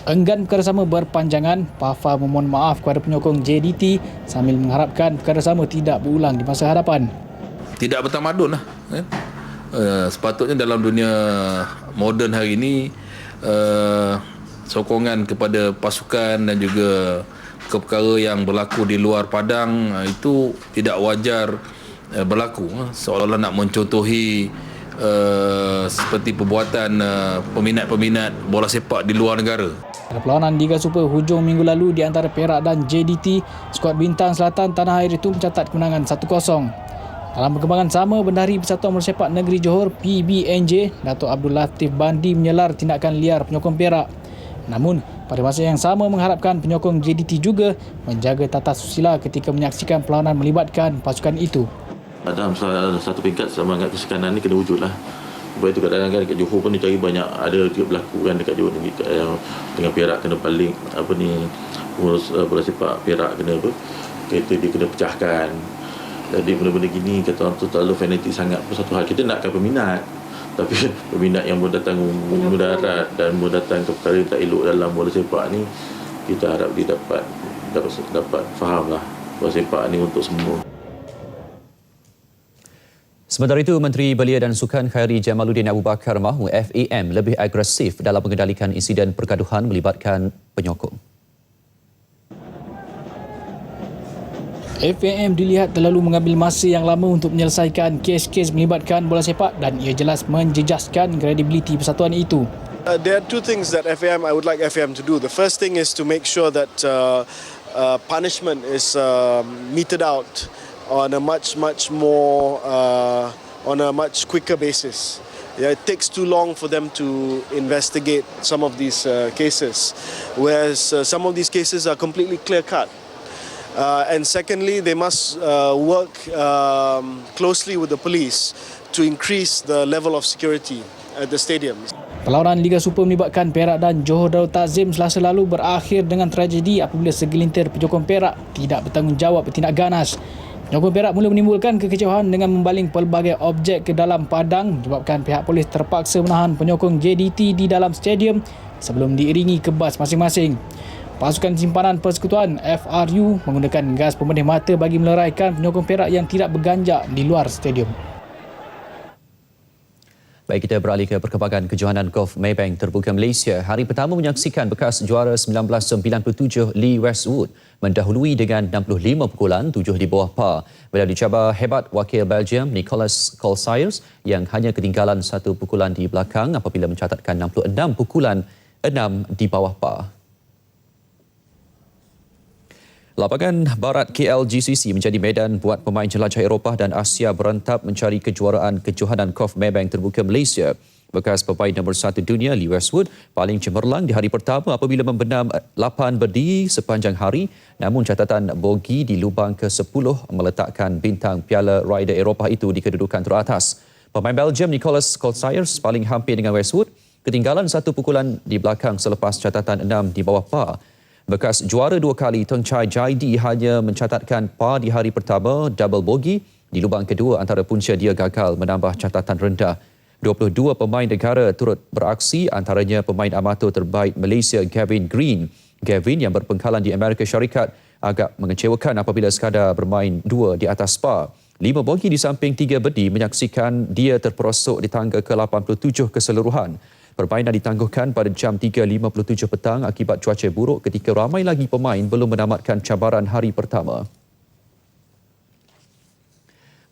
Enggan perkara sama berpanjangan, PAFA memohon maaf kepada penyokong JDT sambil mengharapkan perkara sama tidak berulang di masa hadapan. Tidak bertamadun lah. Sepatutnya dalam dunia moden hari ini, sokongan kepada pasukan dan juga perkara yang berlaku di luar padang itu tidak wajar berlaku. Seolah-olah nak mencontohi seperti perbuatan peminat-peminat bola sepak di luar negara. Perlawanan Liga Super hujung minggu lalu di antara Perak dan JDT, skuad Bintang Selatan Tanah Air itu mencatat kemenangan 1-0. Dalam perkembangan sama, Bendahari Persatuan Bola Sepak Negeri Johor PBNJ, Datuk Abdul Latif Bandi menyelar tindakan liar penyokong Perak. Namun, pada masa yang sama mengharapkan penyokong JDT juga menjaga tata susila ketika menyaksikan perlawanan melibatkan pasukan itu. Dalam satu peringkat semangat kesekanan ni kena wujud lah. Sebab itu kadang-kadang dekat Johor pun dicari banyak, ada juga berlaku kan dekat Johor ni dengan Perak kena paling pengurus bola sepak Perak kena kereta dia kena pecahkan. Jadi benda-benda gini kata orang tu terlalu fanatik sangat pun satu hal. Kita nakkan peminat, tapi peminat yang datang mudarat dan datang ke perkara yang tak elok dalam bola sepak ni, kita harap dia dapat faham lah bola sepak ni untuk semua. Sementara itu, Menteri Belia dan Sukan Khairi Jamaluddin Abu Bakar mahu FAM lebih agresif dalam mengendalikan insiden pergaduhan melibatkan penyokong. FAM dilihat terlalu mengambil masa yang lama untuk menyelesaikan kes-kes melibatkan bola sepak dan ia jelas menjejaskan kredibiliti persatuan itu. There are two things that I would like FAM to do. The first thing is to make sure that punishment is meted out on a much more on a much quicker basis. Yeah, it takes too long for them to investigate some of these cases, whereas some of these cases are completely clear-cut. And secondly, they must work closely with the police to increase the level of security at the stadiums. Perlawanan Liga Super melibatkan Perak dan Johor Darul Takzim Selasa lalu berakhir dengan tragedi apabila segelintir penyokong Perak tidak bertanggungjawab bertindak ganas. Penyokong Perak mula menimbulkan kekecewaan dengan membaling pelbagai objek ke dalam padang menyebabkan pihak polis terpaksa menahan penyokong JDT di dalam stadium sebelum diiringi ke bas masing-masing. Pasukan simpanan persekutuan FRU menggunakan gas pemedih mata bagi meleraikan penyokong Perak yang tidak berganjak di luar stadium. Baik, kita beralih ke perkembangan kejohanan golf Maybank Terbuka Malaysia. Hari pertama menyaksikan bekas juara 1997 Lee Westwood mendahului dengan 65 pukulan 7 di bawah par. Beliau dicabar hebat wakil Belgium Nicolas Colsaers yang hanya ketinggalan 1 pukulan di belakang apabila mencatatkan 66 pukulan 6 di bawah par. Lapangan Barat KLGCC menjadi medan buat pemain jelajah Eropah dan Asia berantap mencari kejuaraan kejohanan golf Maybank Terbuka Malaysia. Bekas pemain nombor 1 dunia Lee Westwood paling cemerlang di hari pertama apabila membenam 8 berdiri sepanjang hari, namun catatan bogi di lubang ke-10 meletakkan bintang Piala Rider Eropah itu di kedudukan teratas. Pemain Belgium Nicolas Colsaers paling hampir dengan Westwood, ketinggalan 1 pukulan di belakang selepas catatan 6 di bawah par. Bekas juara 2 kali Teng Chai Jaidi hanya mencatatkan par di hari pertama, double bogey. Di lubang kedua antara punca dia gagal menambah catatan rendah. 22 pemain negara turut beraksi, antaranya pemain amatur terbaik Malaysia Gavin Green. Gavin yang berpengkalan di Amerika Syarikat agak mengecewakan apabila sekadar bermain 2 di atas par. 5 bogey di samping 3 berdi menyaksikan dia terperosok di tangga ke-87 keseluruhan. Permainan ditangguhkan pada jam 3.57 petang akibat cuaca buruk ketika ramai lagi pemain belum menamatkan cabaran hari pertama.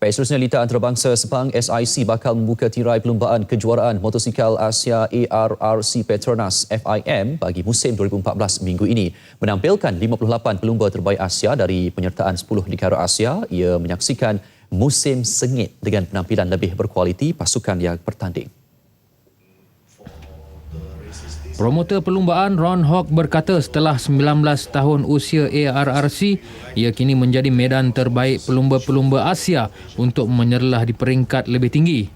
Baik, seterusnya Liga Antarabangsa Sepang SIC bakal membuka tirai perlumbaan kejuaraan motosikal Asia ARRC Petronas FIM bagi musim 2014 minggu ini. Menampilkan 58 pelumba terbaik Asia dari penyertaan 10 negara Asia. Ia menyaksikan musim sengit dengan penampilan lebih berkualiti pasukan yang bertanding. Promotor perlumbaan Ron Hawk berkata setelah 19 tahun usia ARRC, ia kini menjadi medan terbaik pelumba-pelumba Asia untuk menyerlah di peringkat lebih tinggi.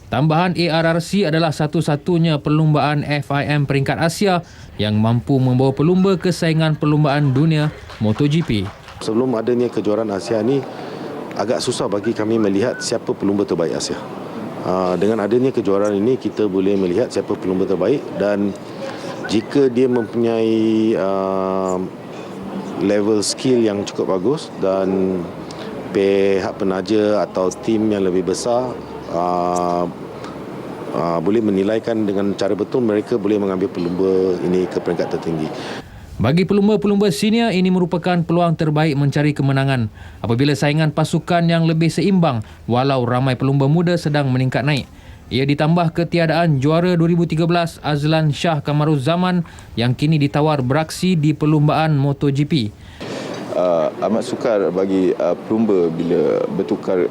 Tambahan ARRC adalah satu-satunya perlumbaan FIM peringkat Asia yang mampu membawa pelumba ke saingan perlumbaan dunia MotoGP. Sebelum adanya kejuaraan Asia ni, agak susah bagi kami melihat siapa pelumba terbaik Asia. Dengan adanya kejuaraan ini kita boleh melihat siapa pelumba terbaik dan jika dia mempunyai level skill yang cukup bagus dan pihak penaja atau tim yang lebih besar boleh menilaikan dengan cara betul, mereka boleh mengambil pelumba ini ke peringkat tertinggi. Bagi pelumba-pelumba senior, ini merupakan peluang terbaik mencari kemenangan apabila saingan pasukan yang lebih seimbang walau ramai pelumba muda sedang meningkat naik. Ia ditambah ketiadaan juara 2013 Azlan Shah Kamaruzzaman yang kini ditawar beraksi di perlumbaan MotoGP. Amat sukar bagi pelumba bila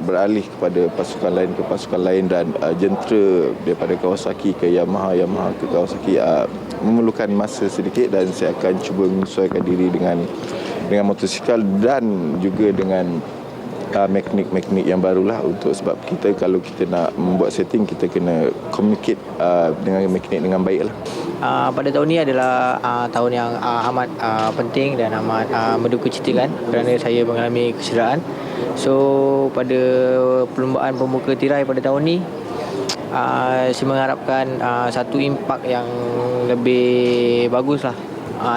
beralih kepada pasukan lain ke pasukan lain dan jentera daripada Kawasaki ke Yamaha ke Kawasaki memerlukan masa sedikit dan saya akan cuba menyesuaikan diri dengan motosikal dan juga dengan mekanik-mekanik yang barulah untuk sebab kita kalau kita nak membuat setting kita kena communicate dengan mekanik dengan baik lah. Pada tahun ini adalah tahun yang amat penting dan amat menduka cita kan kerana saya mengalami kecederaan. So pada perlumbaan pembuka tirai pada tahun ini saya mengharapkan satu impak yang lebih bagus lah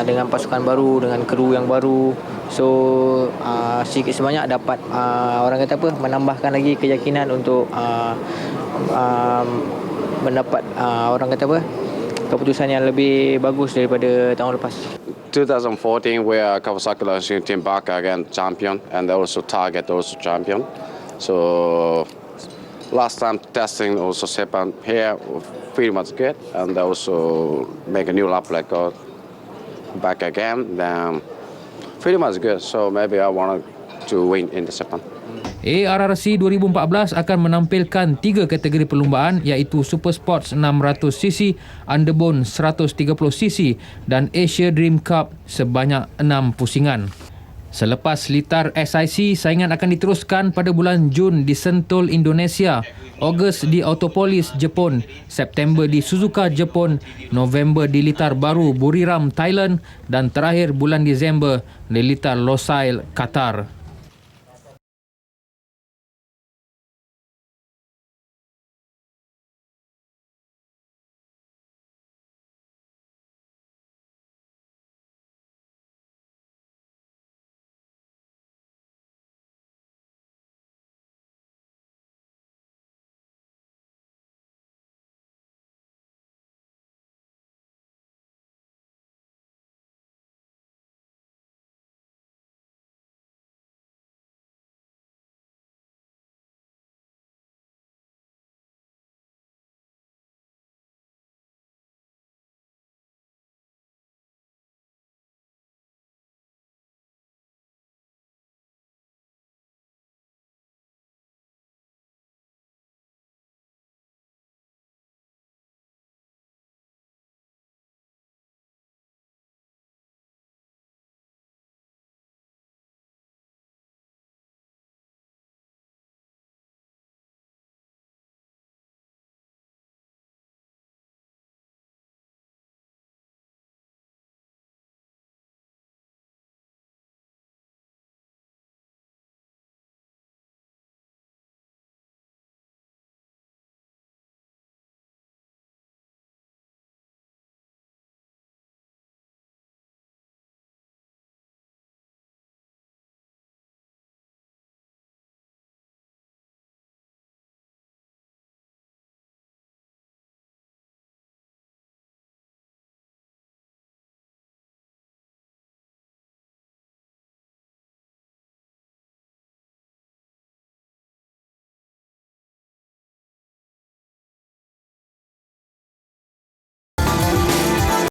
dengan pasukan baru, dengan kru yang baru. So sedikit sebanyak dapat orang kata apa menambahkan lagi keyakinan untuk mendapat orang kata apa keputusan yang lebih bagus daripada tahun lepas. 2014 we are Kawasaki Racing Team back again champion and also target also champion. So last time testing also happened here pretty much good and also make a new lap record back again then pretty much good. So maybe I want to win in the second. ARRC 2014 akan menampilkan 3 kategori perlumbaan iaitu Super Sports 600cc, Underbone 130cc dan Asia Dream Cup sebanyak 6 pusingan. Selepas litar SIC, saingan akan diteruskan pada bulan Jun di Sentul, Indonesia, Ogos di Autopolis, Jepun, September di Suzuka, Jepun, November di litar baru Buriram, Thailand dan terakhir bulan Disember di litar Losail, Qatar.